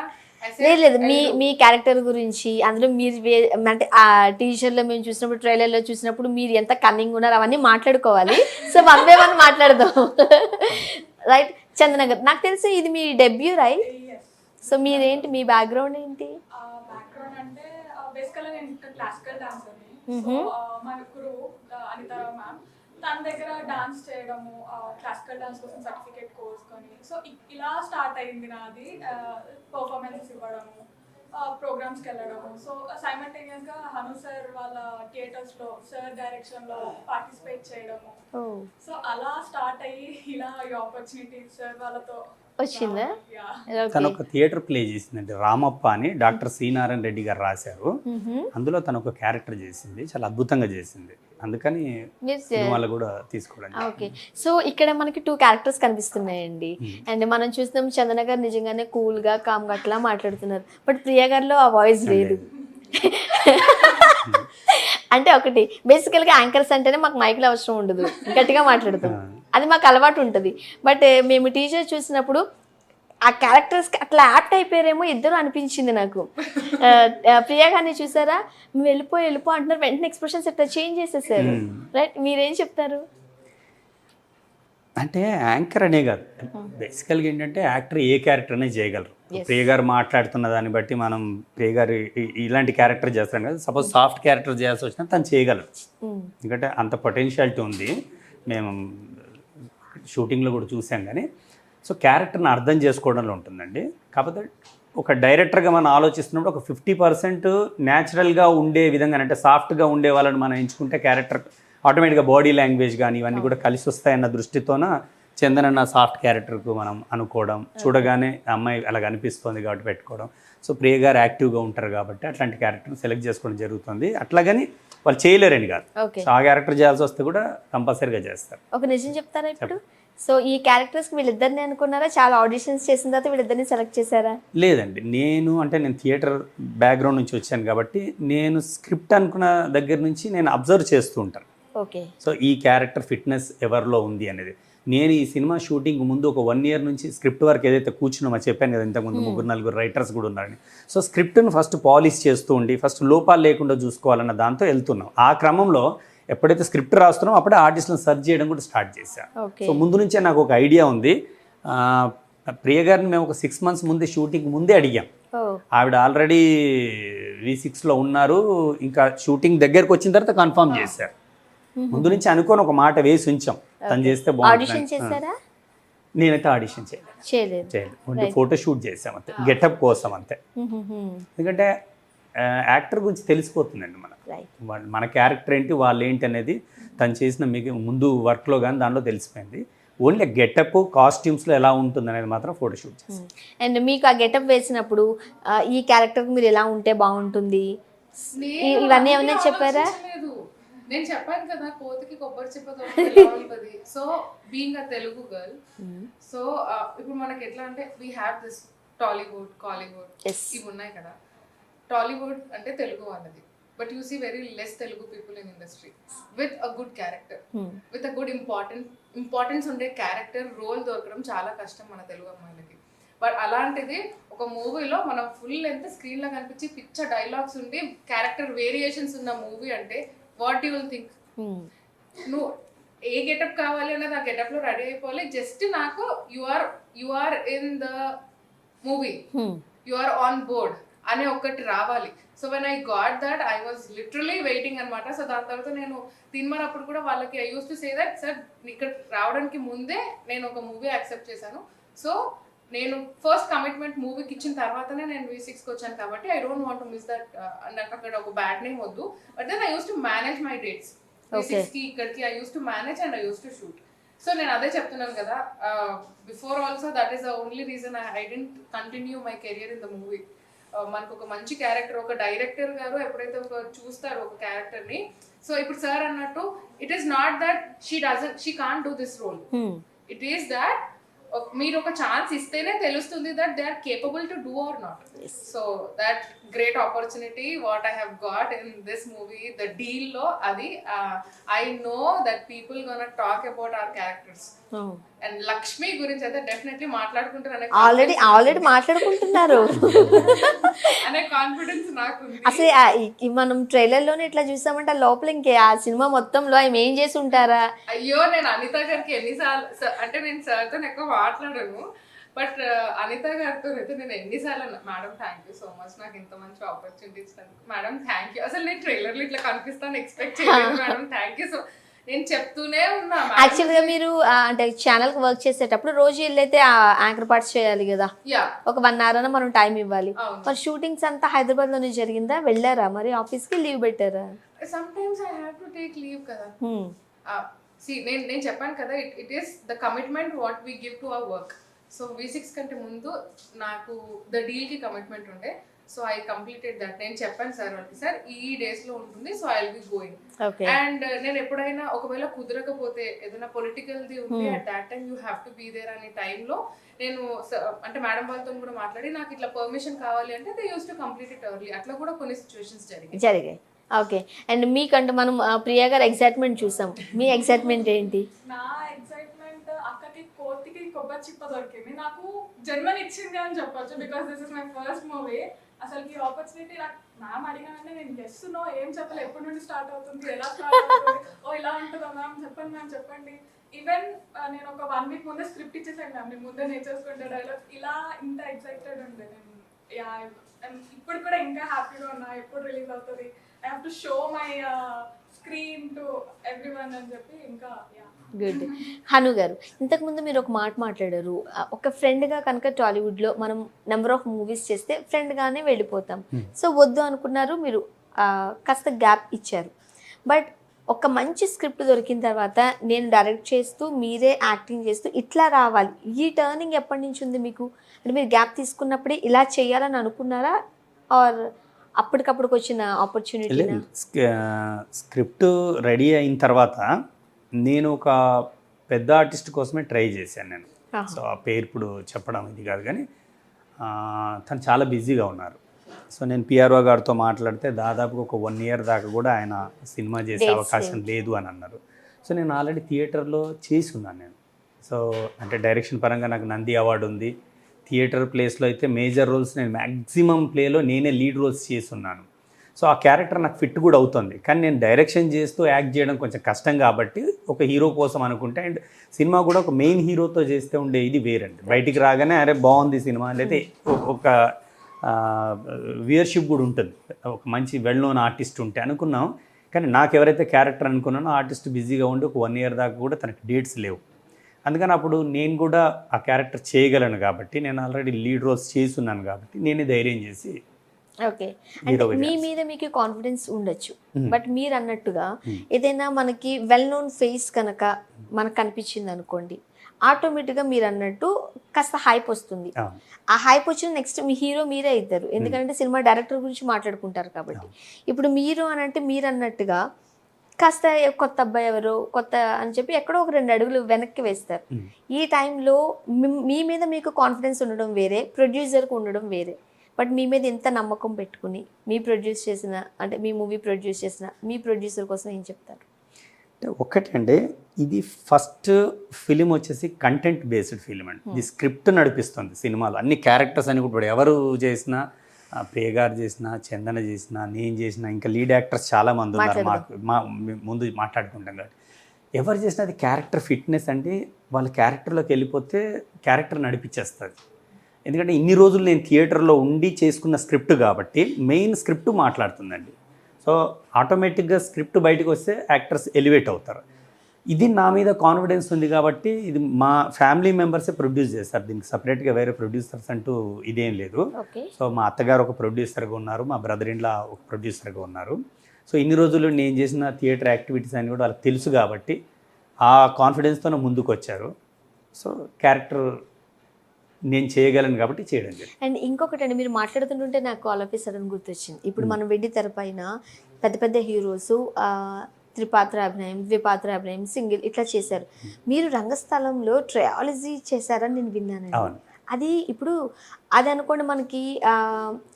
లేదు మీ క్యారెక్టర్ గురించి, అందులో మీరు అంటే ఆ టీజర్ లో మేము చూసినప్పుడు, ట్రైలర్ లో చూసినప్పుడు మీరు ఎంత కన్నింగ్ ఉన్నారు అవన్నీ మాట్లాడుకోవాలి. సో 1 by 1 మాట్లాడదాం, రైట్? చందన గారు, నాకు తెలిసి ఇది మీ డెబ్యూ, రైట్? సో మీరేంటి, మీ బ్యాక్గ్రౌండ్ ఏంటి? బ్యాక్గ్రౌండ్ అంటే బేసికల్గా నేను క్లాసికల్ డాన్సర్ని. మా గురు అనిత మ్యామ్, తన దగ్గర డాన్స్ చేయడము, క్లాసికల్ డాన్స్ కోసం సర్టిఫికేట్ కోర్స్ కొని, సో ఇలా స్టార్ట్ అయింది నాది. పర్ఫార్మెన్స్ ఇవ్వడము, ప్రోగ్రామ్స్కి వెళ్ళడము. సో సైమల్టేనియస్గా హను సార్ వాళ్ళ థియేటర్స్లో సార్ డైరెక్షన్లో పార్టిసిపేట్ చేయడము. సో అలా స్టార్ట్ అయ్యి ఇలా ఈ ఆపర్చునిటీ సార్ వాళ్ళతో వచ్చిందా? తను ఒక థియేటర్ ప్లే చేసిందండి, రామప్ప అని డాక్టర్ సి నారాయణ రెడ్డి గారు రాశారు. అందులో తను ఒక క్యారెక్టర్ చేసింది, చాలా అద్భుతంగా చేసింది. అందుకని సినిమాలు కూడా తీసుకోవడానికి. ఓకే. సో ఇక్కడ మనకి 2 క్యారెక్టర్స్ కనిపిస్తున్నాయండి. అండ్ మనం చూస్తున్నాం చందన గారు నిజంగానే కూల్ గా కామ్ గా అట్లా మాట్లాడుతున్నారు, బట్ ప్రియా గారిలో ఆ వాయిస్ లేదు. అంటే ఒకటి బేసికల్గా యాంకర్స్ అంటేనే మాకు మైక్లో అవసరం ఉండదు, గట్టిగా మాట్లాడుతాం, అది మాకు అలవాటు ఉంటుంది. బట్ మేము టీచర్ చూసినప్పుడు ఆ క్యారెక్టర్స్కి అట్లా యాప్ట్ అయిపోయారేమో ఇద్దరు అనిపించింది నాకు. ప్రియా గారిని చూసారా, మేము వెళ్ళిపో అంటున్నారు, వెంటనే ఎక్స్ప్రెషన్స్ ఎట్లా చేంజ్ చేసేసారు, రైట్? మీరేం చెప్తారు? అంటే యాంకర్ అనే కాదు, బేసికల్గా ఏంటంటే యాక్టర్ ఏ క్యారెక్టర్ అనేది చేయగలరు. ప్రియ గారు మాట్లాడుతున్న దాన్ని బట్టి మనం ప్రియ గారు ఇలాంటి క్యారెక్టర్ చేస్తాం కదా, సపోజ్ సాఫ్ట్ క్యారెక్టర్ చేయాల్సి వచ్చినా తను చేయగలరు. ఎందుకంటే అంత పొటెన్షియాలిటీ ఉంది, మేము షూటింగ్లో కూడా చూసాం. కానీ సో క్యారెక్టర్ని అర్థం చేసుకోవడంలో ఉంటుందండి. కాకపోతే ఒక డైరెక్టర్గా మనం ఆలోచిస్తున్నప్పుడు ఒక 50% న్యాచురల్గా ఉండే విధంగా, అంటే సాఫ్ట్గా ఉండే వాళ్ళని మనం ఎంచుకుంటే క్యారెక్టర్ ఆటోమేటిక్గా బాడీ లాంగ్వేజ్ కానీ ఇవన్నీ కూడా కలిసి వస్తాయన్న దృష్టితోన చందనన్న సాఫ్ట్ క్యారెక్టర్కు మనం అనుకోవడం, చూడగానే అమ్మాయి అలాగ అనిపిస్తుంది కాబట్టి పెట్టుకోవడం. సో ప్రియ గారు యాక్టివ్గా ఉంటారు కాబట్టి అట్లాంటి క్యారెక్టర్ని సెలెక్ట్ చేసుకోవడం జరుగుతుంది. అట్లాగని వాళ్ళు చేయలేరని కాదు, సో ఆ క్యారెక్టర్ చేయాల్సి వస్తే కూడా కంపల్సరీగా చేస్తారు. ఒక నిజం చెప్తారా ఇప్పుడు? సో ఈ క్యారెక్టర్స్కి వీళ్ళిద్దరిని అనుకున్నారా? చాలా ఆడిషన్స్ చేసిన తర్వాత వీళ్ళిద్దరిని సెలెక్ట్ చేశారా? లేదండి, నేను థియేటర్ బ్యాక్గ్రౌండ్ నుంచి వచ్చాను కాబట్టి నేను స్క్రిప్ట్ అనుకున్న దగ్గర నుంచి నేను అబ్జర్వ్ చేస్తూ ఉంటాను. ఓకే. సో ఈ క్యారెక్టర్ ఫిట్నెస్ ఎవరిలో ఉంది అనేది. నేను ఈ సినిమా షూటింగ్ ముందు ఒక 1 year నుంచి స్క్రిప్ట్ వర్క్ ఏదైతే కూర్చున్నామో చెప్పాను కదా ఇంతకుముందు 3-4 రైటర్స్ కూడా ఉన్నారని. సో స్క్రిప్ట్ను ఫస్ట్ పాలిష్ చేస్తూ ఉండి ఫస్ట్ లోపాలు లేకుండా చూసుకోవాలన్న దాంతో వెళ్తున్నాం. ఆ క్రమంలో ఎప్పుడైతే స్క్రిప్ట్ రాస్తున్నామో అప్పుడే ఆర్టిస్ట్లను సెర్చ్ చేయడం కూడా స్టార్ట్ చేశాను. సో ముందు నుంచే నాకు ఒక ఐడియా ఉంది. ప్రియ గారిని మేము ఒక 6 months ముందే షూటింగ్ ముందే అడిగాం, ఓ ఆవిడ ఆల్రెడీ V6లో ఉన్నారు, ఇంకా షూటింగ్ దగ్గరకు వచ్చిన తర్వాత కన్ఫర్మ్ చేశారు. ముందు నుంచి అనుకోని ఒక మాట వేసి ఉంచాం, తను చేస్తే ఆడిషన్ బాగుంటుంది. చేశారా? నేనైతే ఆడిషన్ చేయలేదు. చేయలేదు, ఓన్లీ ఫోటో షూట్ చేసాం అంతే, గెటప్ కోసం అంతే. ఎందుకంటే యాక్టర్ గురించి తెలిసిపోతుందండి రైట్. మన క్యారెక్టర్ ఏంటి, వాళ్ళు ఏంటి అనేది తను చేసిన ముందు వర్క్లో కానీ దానిలో తెలిసిపోయింది. ఓన్లీ గెటప్ కాస్ట్యూమ్స్లో ఎలా ఉంటుంది అనేది మాత్రం ఫోటో షూట్ చేసాం. అండ్ మీకు ఆ గెటప్ వేసినప్పుడు ఈ క్యారెక్టర్ మీరు ఎలా ఉంటే బాగుంటుంది ఇవన్నీ ఏమైనా చెప్పారా? లేదు, నేను చెప్పాను కదా కోతికి కొబ్బరి చెప్పతో ఉంటుంది. So being a Telugu girl, so ఇప్పుడు మనకి ఎట్లా అంటే we have this Tollywood, Kollywood ఇవి ఉన్నాయి కదా. టాలీవుడ్ అంటే తెలుగు వాళ్ళది, but you see very less Telugu people in industry with a good character, with a good importance ఉండే క్యారెక్టర్ రోల్ దొరకడం చాలా కష్టం మన తెలుగు అమ్మాయిలకి. బట్ అలాంటిది ఒక మూవీలో మనం ఫుల్ లెంత్ స్క్రీన్ లో కనిపించి పిచ్చ డైలాగ్స్ ఉండి క్యారెక్టర్ వేరియేషన్స్ ఉన్న మూవీ అంటే వాట్ యూ విల్ థింక్? నువ్వు ఏ గెటప్ కావాలి అన్నది ఆ గెటప్ లో రెడీ అయిపోవాలి. జస్ట్ నాకు you are in the movie, you are on board అనే ఒకటి రావాలి. So when I got that I was literally waiting అనమాట. సో దాని తర్వాత నేను తినమన్నప్పుడు కూడా వాళ్ళకి I use to say that sir ఇక్కడ రావడానికి ముందే నేను ఒక మూవీ యాక్సెప్ట్ చేశాను. సో నేను ఫస్ట్ కమిట్మెంట్ మూవీకి ఇచ్చిన తర్వాతనే నేను V6కి వచ్చాను కాబట్టి I don't want to miss that. నాకు అక్కడ ఒక బ్యాడ్ నేమ్ వద్దు. But then I use to manage my dates. V6కి ఇక్కడికి I use to manage and I use to shoot. So నేను అదే చెప్తున్నాను కదా, before also that is the only reason I didn't continue my career in the movie. మనకు ఒక మంచి క్యారెక్టర్, ఒక డైరెక్టర్ గారు ఎప్పుడైతే ఒక చూస్తారు ఒక క్యారెక్టర్ ని, సో ఇప్పుడు సార్ అన్నట్టు it is not that she can't do this role, it is that మీరు ఒక ఛాన్స్ ఇస్తేనే తెలుస్తుంది that they are capable to do or not. So that great opportunity what I have got in this movie, the deal లో అది I know that people gonna talk about our characters. And Lakshmi గురించి అయితే డెఫినెట్లీ మాట్లాడుకుంటారు, ఆల్రెడీ మాట్లాడుకుంటున్నారు అనే కాన్ఫిడెన్స్ నాకు ఉంది. అసలు మనం ట్రైలర్ లోనే ఇట్లా చూసామంటే లోపల ఇంకే ఆ సినిమా మొత్తంలో ఆమె ఏం చేసి ఉంటారా? అయ్యో నేను అనిత గారికి ఎన్నిసార్లు అంటే నేను సార్తో ఎక్కువ మాట్లాడను, బట్ అనిత గారితో అయితే నేను ఎన్నిసార్లు madam thank you so much నాకు ఇంత మంచి ఆపర్చునిటీ ఇచ్చినందుకు మేడం థ్యాంక్ యూ. అసలు నేను ట్రైలర్లో ఇట్లా కనిపిస్తాను ఎక్స్పెక్ట్ చేయలేదు మేడం థ్యాంక్ యూ. సో నేను చెప్తూనే ఉన్నా. యాక్చువల్గా మీరు అంటే ఛానల్ కి వర్క్ చేసేటప్పుడు రోజు వెళ్ళైతే యాంకర్ పార్ట్స్ చేయాలి కదా, ఒక 1 hour అన్న మనం టైం ఇవ్వాలి. మరి షూటింగ్స్ అంతా హైదరాబాద్ లోనే జరిగిందా? వెళ్ళారా మరి ఆఫీస్ కి? లీవ్ పెట్టారా? Sometimes I have to take leave కదా. నేను చెప్పాను కదా, it is the commitment what we give to our work. So V6 కంటే ముందు నాకు ద డీల్ కి కమిట్మెంట్ ఉండే, సో ఐ కంప్లీటెడ్ దట్. నేను చెప్పాను సార్ వాళ్ళకి, సార్ ఈ డేస్ లో ఉంటుంది, so I will be going. And నేను ఎప్పుడైనా ఒకవేళ కుదరకపోతే ఏదైనా పొలిటికల్ది ఉంటే at that time you have to be there అనే టైంలో నేను అంటే మేడం వాళ్ళతో కూడా మాట్లాడి నాకు ఇట్లా పర్మిషన్ కావాలి అంటే they use to complete it early. అట్లా కూడా కొన్ని సిచ్యువేషన్స్ జరిగాయి. ఓకే. అండ్ మీకంటే మనం ప్రియా గారు ఎక్సైట్మెంట్ చూసాం, మీ ఎక్సైట్మెంట్ ఏంటి? నా ఎక్సైట్మెంట్ అక్కకి కోతికి కొబ్బరి చిప్ప దొరికింది, నాకు జన్మనిచ్చింది అని చెప్పొచ్చు. Because this is my first movie. అసలు ఈ ఆపర్చునిటీ నాకు మ్యామ్ అడిగానంటే నేను గెస్ట్నో ఏం చెప్పాలి, ఎప్పటి నుండి స్టార్ట్ అవుతుంది, ఎలా స్టార్ట్ అవుతుంది, ఓ ఇలా ఉంటుందా మ్యామ్ చెప్పండి మ్యామ్ చెప్పండి. ఈవెన్ నేను ఒక 1 week ముందే స్క్రిప్ట్ ఇచ్చేసాను మ్యామ్, నేను ముందే నేర్చేసుకుంటే డైలాగ్స్. ఇలా ఇంత ఎక్సైటెడ్ ఉండే నేను. ఇప్పుడు కూడా ఇంకా హ్యాపీగా ఉన్నా, ఎప్పుడు రిలీజ్ అవుతుంది, I have to show my screen to everyone అని చెప్పి ఇంకా గుడ్. హను గారు, ఇంతకుముందు మీరు ఒక మాట మాట్లాడారు, ఒక ఫ్రెండ్గా కనుక టాలీవుడ్లో మనం నెంబర్ ఆఫ్ మూవీస్ చేస్తే ఫ్రెండ్గానే వెళ్ళిపోతాం. సో వద్దు అనుకున్నారు మీరు, కాస్త గ్యాప్ ఇచ్చారు. బట్ ఒక మంచి స్క్రిప్ట్ దొరికిన తర్వాత నేను డైరెక్ట్ చేస్తూ మీరే యాక్టింగ్ చేస్తూ ఇట్లా రావాలి, ఈ టర్నింగ్ ఎప్పటి నుంచి ఉంది మీకు? అంటే మీరు గ్యాప్ తీసుకున్నప్పుడే ఇలా చేయాలని అనుకున్నారా, ఆర్ అప్పటికప్పుడు వచ్చిన ఆపర్చునిటీ? స్క్రిప్ట్ రెడీ అయిన తర్వాత నేను ఒక పెద్ద ఆర్టిస్ట్ కోసమే ట్రై చేశాను నేను. సో ఆ పేరు ఇప్పుడు చెప్పడం ఇది కాదు, కానీ తను చాలా బిజీగా ఉన్నారు. సో నేను పిఆర్ఓ గారితో మాట్లాడితే దాదాపుగా ఒక 1 year దాకా కూడా ఆయన సినిమా చేసే అవకాశం లేదు అని అన్నారు. సో నేను ఆల్రెడీ థియేటర్లో చేసి ఉన్నాను నేను. సో అంటే డైరెక్షన్ పరంగా నాకు నంది అవార్డు ఉంది. థియేటర్ ప్లేస్లో అయితే మేజర్ రోల్స్ నేను మ్యాక్సిమం ప్లేలో నేనే లీడ్ రోల్స్ చేసి ఉన్నాను. సో ఆ క్యారెక్టర్ నాకు ఫిట్ కూడా అవుతుంది. కానీ నేను డైరెక్షన్ చేస్తూ యాక్ట్ చేయడం కొంచెం కష్టం కాబట్టి ఒక హీరో కోసం అనుకుంటే, అండ్ సినిమా కూడా ఒక మెయిన్ హీరోతో చేస్తే ఉండే ఇది వేరండి. బయటికి రాగానే అరే బాగుంది సినిమా, లేదా ఒక వ్యూయర్షిప్ కూడా ఉంటుంది, ఒక మంచి వెల్ నోన్ ఆర్టిస్ట్ ఉంటే అనుకున్నాం. కానీ నాకు ఎవరైతే క్యారెక్టర్ అనుకున్నానో ఆర్టిస్ట్ బిజీగా ఉండి ఒక 1 ఇయర్ దాకా కూడా తనకి డేట్స్ లేవు. అందుకని అప్పుడు నేను కూడా ఆ క్యారెక్టర్ చేయగలను కాబట్టి, నేను ఆల్రెడీ లీడ్ రోల్స్ చేస్తున్నాను కాబట్టి నేనే ధైర్యం చేసి ఓకే. అంటే మీ మీద మీకు కాన్ఫిడెన్స్ ఉండొచ్చు, బట్ మీరు అన్నట్టుగా ఏదైనా మనకి వెల్ నోన్ ఫేస్ కనుక మనకు కనిపించింది అనుకోండి, ఆటోమేటిక్గా మీరు అన్నట్టు కాస్త హైప్ వస్తుంది. ఆ హైప్ వచ్చిన నెక్స్ట్ మీ హీరో మీరే అవుతారు, ఎందుకంటే సినిమా డైరెక్టర్ గురించి మాట్లాడుకుంటారు కాబట్టి. ఇప్పుడు మీరు అని అంటే మీరు అన్నట్టుగా కాస్త కొత్త అబ్బాయి ఎవరో కొత్త అని చెప్పి ఎక్కడో ఒక 2 అడుగులు వెనక్కి వేస్తారు. ఈ టైంలో మీ మీద మీకు కాన్ఫిడెన్స్ ఉండడం వేరే, ప్రొడ్యూసర్కి ఉండడం వేరే. బట్ మీ మీద ఎంత నమ్మకం పెట్టుకుని మీ ప్రొడ్యూస్ చేసిన, అంటే మీ మూవీ ప్రొడ్యూస్ చేసిన మీ ప్రొడ్యూసర్ కోసం ఏం చెప్తారు? ఒకటంటే ఇది ఫస్ట్ ఫిలిం వచ్చేసి కంటెంట్ బేస్డ్ ఫిలిం అండి. ఇది స్క్రిప్ట్ నడిపిస్తుంది సినిమాలో. అన్ని క్యారెక్టర్స్ అని కూడా ఎవరు చేసినా, ప్రియ గారు చేసినా, చందన చేసినా, నేను చేసినా, ఇంకా లీడ్ యాక్టర్స్ చాలామంది ఉన్నారు. ముందు మాట్లాడుకుంటాం కాబట్టి ఎవరు చేసినా అది క్యారెక్టర్ ఫిట్నెస్ అంటే వాళ్ళ క్యారెక్టర్లోకి వెళ్ళిపోతే క్యారెక్టర్ నడిపించేస్తుంది. ఎందుకంటే ఇన్ని రోజులు నేను థియేటర్లో ఉండి చేసుకున్న స్క్రిప్ట్ కాబట్టి మెయిన్ స్క్రిప్ట్ మాట్లాడుతుందండి. సో ఆటోమేటిక్గా స్క్రిప్ట్ బయటకు వస్తే యాక్టర్స్ ఎలివేట్ అవుతారు. ఇది నా మీద కాన్ఫిడెన్స్ ఉంది కాబట్టి ఇది మా ఫ్యామిలీ మెంబర్సే ప్రొడ్యూస్ చేస్తారు. దీనికి సపరేట్గా వేరే ప్రొడ్యూసర్స్ అంటూ ఇదేం లేదు. సో మా అత్తగారు ఒక ప్రొడ్యూసర్గా ఉన్నారు, మా బ్రదర్ ఇన్లా ఒక ప్రొడ్యూసర్గా ఉన్నారు. సో ఇన్ని రోజులు నేను చేసిన థియేటర్ యాక్టివిటీస్ అని కూడా వాళ్ళకి తెలుసు కాబట్టి ఆ కాన్ఫిడెన్స్తోనే ముందుకు వచ్చారు. సో క్యారెక్టర్ నేను చేయగలను కాబట్టి చేయడం జరిగింది. అండ్ ఇంకొకటి అండి, మీరు మాట్లాడుతుంటే నాకు ఆల్ ఆఫ్ ఏ సడన్ గుర్తొచ్చింది. ఇప్పుడు మనం వెండి తెర పైన పెద్ద పెద్ద హీరోస్ త్రిపాత్ర అభినయం, ద్విపాత్ర అభినయం, సింగిల్ ఇట్లా చేశారు. మీరు రంగస్థలంలో ట్రయాలజీ చేశారని నేను విన్నానండి. అది ఇప్పుడు అది అనుకోండి మనకి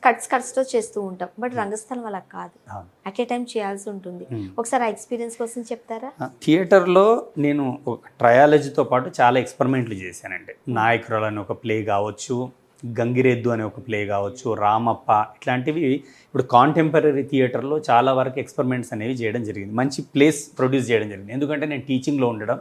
కట్స్తో చేస్తూ ఉంటాం, బట్ రంగస్థలం అలా కాదు, అట్ ఏ టైం చేయాల్సి ఉంటుంది. ఒకసారి ఆ ఎక్స్పీరియన్స్ కోసం చెప్తారా? థియేటర్లో నేను ట్రయాలజీతో పాటు చాలా ఎక్స్పెరిమెంట్లు చేశానండి. నాయకురాలు అనే ఒక ప్లే కావచ్చు, గంగిరెద్దు అనే ఒక ప్లే కావచ్చు, రామప్ప, ఇట్లాంటివి ఇప్పుడు కాంటెంపరీ థియేటర్లో చాలా వరకు ఎక్స్పెరిమెంట్స్ అనేవి చేయడం జరిగింది. మంచి ప్లేస్ ప్రొడ్యూస్ చేయడం జరిగింది. ఎందుకంటే నేను టీచింగ్లో ఉండడం,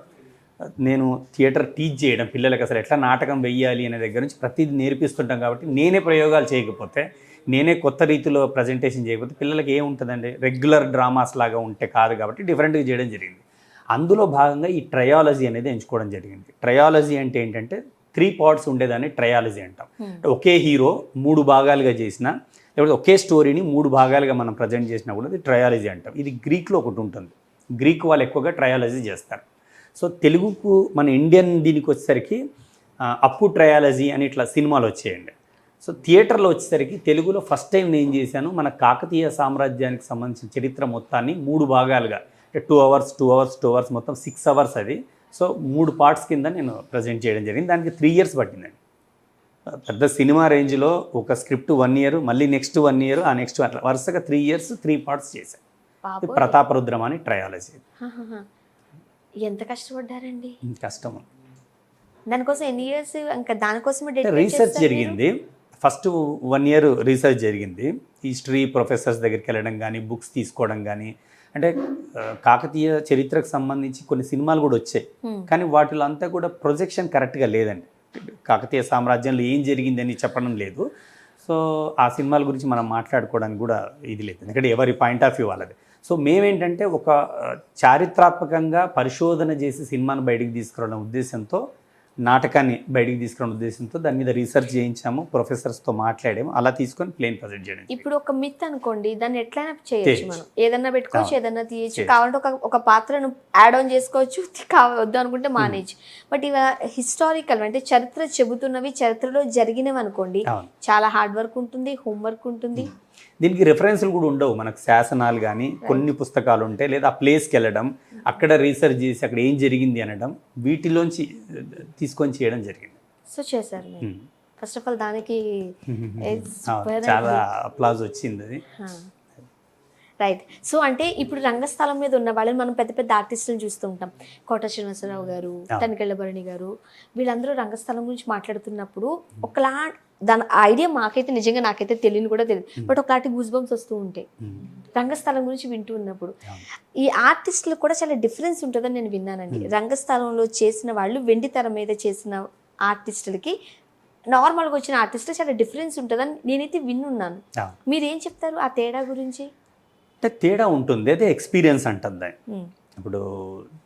నేను థియేటర్ టీచ్ చేయడం, పిల్లలకి అసలు ఎట్లా నాటకం వెయ్యాలి అనే దగ్గర నుంచి ప్రతిదీ నేర్పిస్తుంటాం కాబట్టి నేనే ప్రయోగాలు చేయకపోతే, నేనే కొత్త రీతిలో ప్రజెంటేషన్ చేయకపోతే పిల్లలకి ఏముంటుందండి, రెగ్యులర్ డ్రామాస్ లాగా ఉంటే కాదు కాబట్టి డిఫరెంట్గా చేయడం జరిగింది. అందులో భాగంగా ఈ ట్రయాలజీ అనేది ఎంచుకోవడం జరిగింది. ట్రయాలజీ అంటే ఏంటంటే 3 పార్ట్స్ ఉండేదాన్ని ట్రయాలజీ అంటాం. ఒకే హీరో 3 భాగాలుగా చేసినా, లేకపోతే ఒకే స్టోరీని 3 భాగాలుగా మనం ప్రజెంట్ చేసినా కూడా ఇది ట్రయాలజీ అంటాం. ఇది గ్రీక్లో ఒకటి ఉంటుంది. గ్రీక్ వాళ్ళు ఎక్కువగా ట్రయాలజీ చేస్తారు. సో తెలుగుకు మన ఇండియన్ దీనికి వచ్చేసరికి అప్పు ట్రయాలజీ అని ఇట్లా సినిమాలు వచ్చేయండి. సో థియేటర్లో వచ్చేసరికి తెలుగులో ఫస్ట్ టైం నేను చేశాను మన కాకతీయ సామ్రాజ్యానికి సంబంధించిన చరిత్ర మొత్తాన్ని 3 భాగాలుగా, 2 అవర్స్ మొత్తం 6 అవర్స్ అది. సో 3 పార్ట్స్ కింద నేను ప్రజెంట్ చేయడం జరిగింది. దానికి 3 ఇయర్స్ పట్టిందండి. పెద్ద సినిమా రేంజ్లో ఒక స్క్రిప్ట్ 1 ఇయర్, మళ్ళీ నెక్స్ట్ 1 ఇయర్, ఆ నెక్స్ట్ అట్లా వరుసగా 3 ఇయర్స్ 3 పార్ట్స్ చేశాను. ప్రతాపరుద్రం అని ట్రయాలజీ. ఎంత కష్టపడ్డారండి? కష్టం. దానికోసం ఎన్ని ఇయర్స్ ఇంకా దానికోసమే రీసెర్చ్ జరిగింది. ఫస్ట్ 1 ఇయర్ రీసెర్చ్ జరిగింది. హిస్టరీ ప్రొఫెసర్స్ దగ్గరికి వెళ్ళడం కానీ, బుక్స్ తీసుకోవడం కానీ, అంటే కాకతీయ చరిత్రకు సంబంధించి కొన్ని సినిమాలు కూడా వచ్చాయి, కానీ వాటిలో అంతా కూడా ప్రొజెక్షన్ కరెక్ట్గా లేదండి. కాకతీయ సామ్రాజ్యంలో ఏం జరిగిందని చెప్పడం లేదు. సో ఆ సినిమాల గురించి మనం మాట్లాడుకోవడానికి కూడా ఇది లేదు, ఎందుకంటే ఎవరి పాయింట్ ఆఫ్ వ్యూ వాళ్ళది. సో మేమేంటంటే ఒక చారిత్రాత్మకంగా పరిశోధన చేసి సినిమాను బయటికి తీసుకురావడం ఉద్దేశంతో, నాటకాన్ని బయటికి తీసుకురావడం ఉద్దేశంతో దాని మీద రీసెర్చ్ చేయించాము, ప్రొఫెసర్స్తో మాట్లాడాము, అలా తీసుకొని ప్లేన్ ప్రజెంట్ చేయడం. ఇప్పుడు ఒక మిత్ అనుకోండి, దాన్ని ఎట్లయినా చేయొచ్చు, మనం ఏదన్నా పెట్టుకోవచ్చు, ఏదన్నా తీయచ్చు, కావాలంటే ఒక పాత్రను యాడ్ ఆన్ చేసుకోవచ్చు, వద్దు అనుకుంటే మానేచ్చు. బట్ ఇవ హిస్టారికల్ అంటే చరిత్ర చెబుతున్నవి, చరిత్రలో జరిగినవి అనుకోండి, చాలా హార్డ్ వర్క్ ఉంటుంది, హోంవర్క్ ఉంటుంది. దీనికి రెఫరెన్స్లు కూడా ఉండవు మనకు, శాసనాలు కానీ కొన్ని పుస్తకాలు ఉంటాయి, లేదా ఆ ప్లేస్కి వెళ్ళడం, అక్కడ రీసెర్చ్ చేసి అక్కడ ఏం జరిగింది అనడం, వీటిలోంచి తీసుకొని చేయడం జరిగింది. సో చేశారు ఫస్ట్ ఆఫ్ ఆల్, దానికి చాలా అప్లాజ్ వచ్చింది అది. రైట్. సో అంటే ఇప్పుడు రంగస్థలం మీద ఉన్న వాళ్ళని మనం పెద్ద పెద్ద ఆర్టిస్టులను చూస్తూ ఉంటాం. కోట శ్రీనివాసరావు గారు, తనికెళ్ళ భరణి గారు, వీళ్ళందరూ రంగస్థలం గురించి మాట్లాడుతున్నప్పుడు ఒకలా దాని ఐడియా నిజంగా నాకైతే తెలియని కూడా తెలియదు, బట్ ఒకలాంటి గూస్ బంప్స్ వస్తూ ఉంటాయి రంగస్థలం గురించి వింటూ ఉన్నప్పుడు. ఈ ఆర్టిస్టులకు కూడా చాలా డిఫరెన్స్ ఉంటుందని నేను విన్నానండి. రంగస్థలంలో చేసిన వాళ్ళు వెండి తెర మీద చేసిన ఆర్టిస్టులకి నార్మల్గా వచ్చిన ఆర్టిస్ట్ చాలా డిఫరెన్స్ ఉంటుందని నేనైతే విన్నున్నాను. మీరేం చెప్తారు ఆ తేడా గురించి? అంటే తేడా ఉంటుంది, అదే ఎక్స్పీరియన్స్ అంటుంది దాన్ని. Hmm. ఇప్పుడు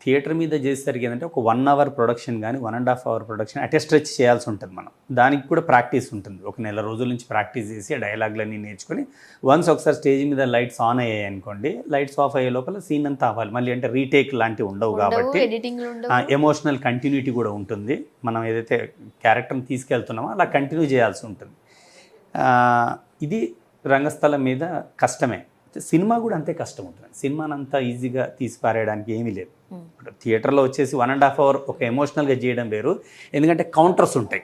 థియేటర్ మీద చేసేసరికి ఏంటంటే ఒక 1 అవర్ ప్రొడక్షన్ కానీ 1.5 అవర్ ప్రొడక్షన్ అటే స్ట్రెచ్ చేయాల్సి ఉంటుంది. మనం దానికి కూడా ప్రాక్టీస్ ఉంటుంది. ఒక నెల రోజుల నుంచి ప్రాక్టీస్ చేసి ఆ డైలాగ్లన్నీ నేర్చుకొని వన్స్ ఒకసారి స్టేజ్ మీద లైట్స్ ఆన్ అయ్యాయి అనుకోండి, లైట్స్ ఆఫ్ అయ్యే లోపల సీన్ అంతా అవ్వాలి. మళ్ళీ అంటే రీటేక్ లాంటివి ఉండవు కాబట్టి ఎడిటింగ్ ఎమోషనల్ కంటిన్యూటీ కూడా ఉంటుంది. మనం ఏదైతే క్యారెక్టర్ని తీసుకెళ్తున్నామో అలా కంటిన్యూ చేయాల్సి ఉంటుంది. ఇది రంగస్థలం మీద కష్టమే. సినిమా కూడా అంతే కష్టం ఉంటుంది. సినిమాని అంతా ఈజీగా తీసి పారేయడానికి ఏమీ లేదు. ఇప్పుడు థియేటర్లో వచ్చేసి 1.5 అవర్ ఒక ఎమోషనల్గా చేయడం వేరు, ఎందుకంటే కౌంటర్స్ ఉంటాయి.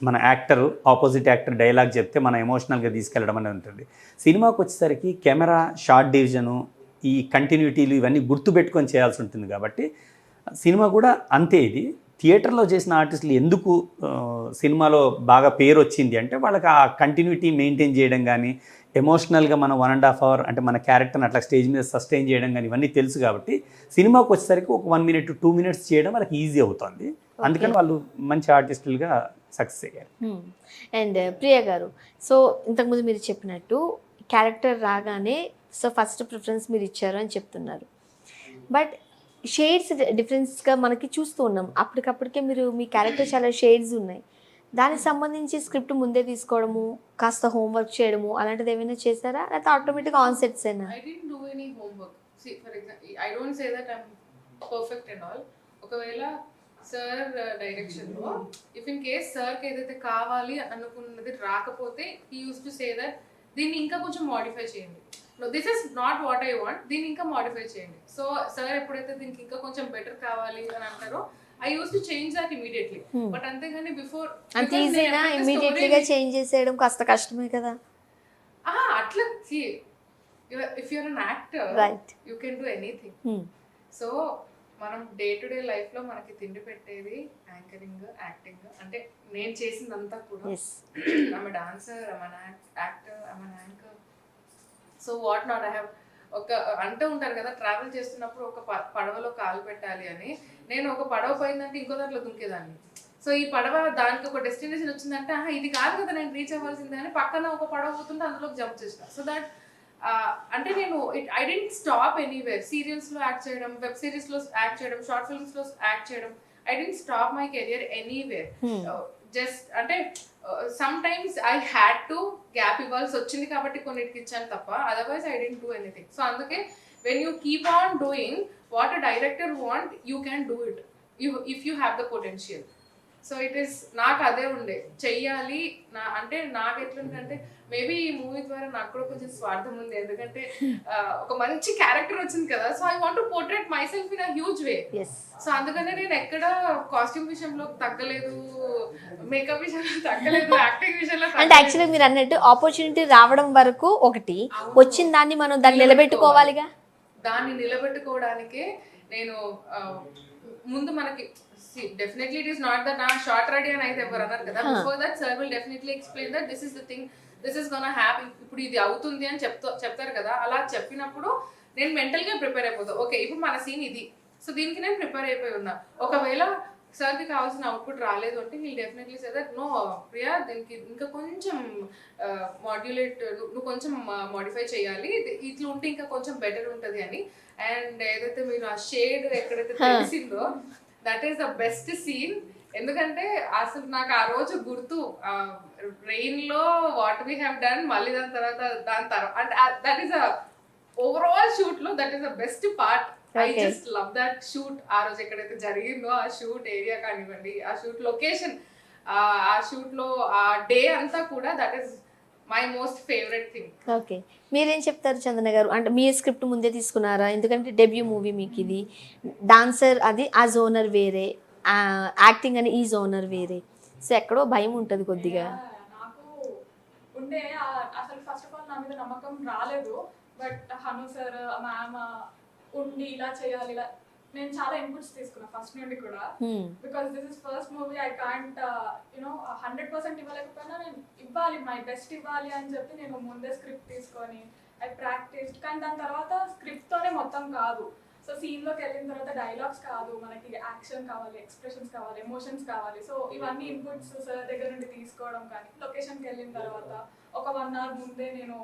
మన యాక్టర్ ఆపోజిట్ యాక్టర్ డైలాగ్ చెప్తే మనం ఎమోషనల్గా తీసుకెళ్ళడం అనేది ఉంటుంది. సినిమాకి వచ్చేసరికి కెమెరా, షార్ట్ డివిజను, ఈ కంటిన్యూటీలు ఇవన్నీ గుర్తుపెట్టుకొని చేయాల్సి ఉంటుంది. కాబట్టి సినిమా కూడా అంతే. ఇది థియేటర్లో చేసిన ఆర్టిస్టులు ఎందుకు సినిమాలో బాగా పేరు వచ్చింది అంటే వాళ్ళకి ఆ కంటిన్యూటీ మెయింటైన్ చేయడం కానీ, ఎమోషనల్గా మనం 1.5 అవర్ అంటే మన క్యారెక్టర్ని అట్లా స్టేజ్ మీద సస్టైన్ చేయడం కానీ ఇవన్నీ తెలుసు. కాబట్టి సినిమాకి వచ్చేసరికి ఒక 1 minute to 2 minutes చేయడం వాళ్ళకి ఈజీ అవుతుంది. అందుకని వాళ్ళు మంచి ఆర్టిస్టులుగా సక్సెస్ అయ్యారు. అండ్ ప్రియ గారు, సో ఇంతకుముందు మీరు చెప్పినట్టు క్యారెక్టర్ రాగానే సో ఫస్ట్ ప్రిఫరెన్స్ మీరు ఇచ్చారు అని చెప్తున్నారు. బట్ షేడ్స్ డిఫరెన్స్గా మనకి చూస్తూ ఉన్నాం. అప్పటికప్పటికే మీరు మీ క్యారెక్టర్ చాలా షేడ్స్ ఉన్నాయి. దానికి సంబంధించి స్క్రిప్ట్ ముందే తీసుకోవడము, కాస్త హోంవర్క్ చేయడము అలాంటిది ఏమైనా చేశారా, లేకపోతే ఆటోమేటిక్గా ఆన్ సెట్స్ అయినా? I didn't do any homework. See, for example, I don't say that I'm perfect and all. ఒకవేళ సార్ డైరెక్షన్లో ఇఫ్ ఇన్ కేస్ సార్కి ఏదైతే కావాలి అనుకున్నది రాకపోతే he use to say that దీన్ని ఇంకా కొంచెం మోడిఫై చేయండి, no this is not what I want, దీన్ని ఇంకా మోడిఫై చేయండి. సో సార్ ఎప్పుడైతే దీనికి ఇంకా కొంచెం బెటర్ కావాలి అని అంటారో I used to change that immediately. But అంతేగాని బిఫోర్ అంత ఈజీనా ఇమ్మీడియట్లీగా చేంజ్ చేసేయడం కాస్త కష్టమే కదా? అట్లా see if you're an actor, Right. you can do anything. So మనం డే టు డే లైఫ్లో మనకి తిండి పెట్టేది యాంకరింగ్, యాక్టింగ్. అంటే నేను చేసిందంతా కూడా I'm dancer, I'm actor, I'm anchor. So what not I have ఒక అంటూ ఉంటారు కదా ట్రావెల్ చేస్తున్నప్పుడు ఒక పడవలో కాలు పెట్టాలి అని. నేను ఒక పడవ పోయిందంటే ఇంకో దాంట్లో దుంకేదాన్ని. సో ఈ పడవ దానికి ఒక డెస్టినేషన్ వచ్చిందంటే ఇది కాదు కదా నేను రీచ్ అవ్వాల్సిందే అని పక్కన ఒక పడవ పోతుంటే అందులోకి జంప్ చేసిన. సో దట్ అంటే నేను ఐ డెంట్ స్టాప్ ఎనీవేర్. సీరియల్స్లో యాక్ట్ చేయడం, వెబ్ సిరీస్లో యాక్ట్ చేయడం, షార్ట్ ఫిల్మ్స్లో యాక్ట్ చేయడం, I didn't stop my career anywhere. Just అంటే sometimes I had to gap ఇవ్వాల్సి వచ్చింది కాబట్టి కొన్నిటికి ఇచ్చాను తప్ప, otherwise I didn't do anything. So అందుకే when you keep on doing what a director want, you can do it if you have the potential. So it is నాకు అదే ఉండే చెయ్యాలి నా అంటే నాకు ఎట్లుందంటే మేబీ ఈ మూవీ ద్వారా నాకు కూడా కొంచెం స్వార్థం ఉంది. ఎందుకంటే ఒక మంచి క్యారెక్టర్ వచ్చింది కదా, so I want to portrait myself in a huge way. So అందుకనే నేను ఎక్కడ కాస్ట్యూమ్ విషయంలో తగ్గలేదు, మేకప్ విషయంలో తగ్గలేదు, యాక్టింగ్ విషయంలో అంటే యాక్చువల్లీ మీరు అన్నట్టు ఆపర్చునిటీ రావడం వరకు ఒకటి, వచ్చిన దాన్ని మనం దాన్ని నిలబెట్టుకోవాలిగా. దాన్ని నిలబెట్టుకోవడానికే నేను ముందు మనకి definitely it is not that నా షార్ట్ రెడీ అని అయితే ఎవరు అన్నారు కదా, before that sir will definitely explain that this is the thing, this is gonna happy, ఇప్పుడు ఇది అవుతుంది అని చెప్తారు కదా. అలా చెప్పినప్పుడు నేను మెంటల్గా ప్రిపేర్ అయిపోతాను. ఓకే ఇప్పుడు మన సీన్ ఇది, సో దీనికి నేను ప్రిపేర్ అయిపోయి ఉన్నా. ఒకవేళ సార్కి కావాల్సిన అవుట్పుట్ రాలేదు అంటే వీళ్ళు definitely say that no Priya దీనికి ఇంకా కొంచెం మాడ్యులేట్, నువ్వు కొంచెం మోడిఫై చేయాలి, ఇట్లా ఉంటే ఇంకా కొంచెం బెటర్ ఉంటుంది అని. అండ్ ఏదైతే మీరు ఆ షేడ్ ఎక్కడైతే తెలిసిందో that is the best scene. ఎందుకంటే అసలు నాకు ఆ రోజు గుర్తు రెయిన్ లో వాట్ వీ హ్యావ్ డన్, మళ్ళీ దాని తర్వాత అంటే that is a overall shoot లో that is the best part. I just love that shoot. ఆ రోజు ఎక్కడైతే జరిగిందో ఆ షూట్ ఏరియా కానివ్వండి, ఆ షూట్ లొకేషన్, ఆ షూట్ లో ఆ డే అంతా కూడా that is my most favourite thing. Okay, మీరేం చెప్తారు చందన గారు? అంటే మీ స్క్రిప్ట్ ముందే తీసుకున్నారా? ఎందుకంటే డెబ్యూ మూవీ మీకు ఇది, డాన్సర్ అది ఆ జోనర్ వేరే, యాక్టింగ్ అని ఈ జోనర్ వేరే, సో ఎక్కడో భయం ఉంటుంది కొద్దిగా. నాకు ఉండే అసలు ఫస్ట్ ఆఫ్ ఆల్ నా మీద నమ్మకం రాలేదు. బట్ హను సార్ మ్యామ్ ఉండి ఇలా చేయాలి, ఇలా నేను చాలా ఇన్పుట్స్ తీసుకున్నా ఫస్ట్ నుండి కూడా. Because this is first movie, I can't 100% ఇవ్వలేకపోయినా నేను ఇవ్వాలి, మై బెస్ట్ ఇవ్వాలి అని చెప్పి నేను ముందే స్క్రిప్ట్ తీసుకొని ఐ ప్రాక్టీస్. కానీ దాని తర్వాత స్క్రిప్ట్తోనే మొత్తం కాదు, సో సీన్లోకి వెళ్ళిన తర్వాత డైలాగ్స్ కాదు, మనకి యాక్షన్ కావాలి, ఎక్స్ప్రెషన్స్ కావాలి, ఎమోషన్స్ కావాలి. సో ఇవన్నీ ఇన్పుట్స్ సార్ దగ్గర నుండి తీసుకోవడం, కానీ లొకేషన్కి వెళ్ళిన తర్వాత ఒక 1 hour ముందే నేను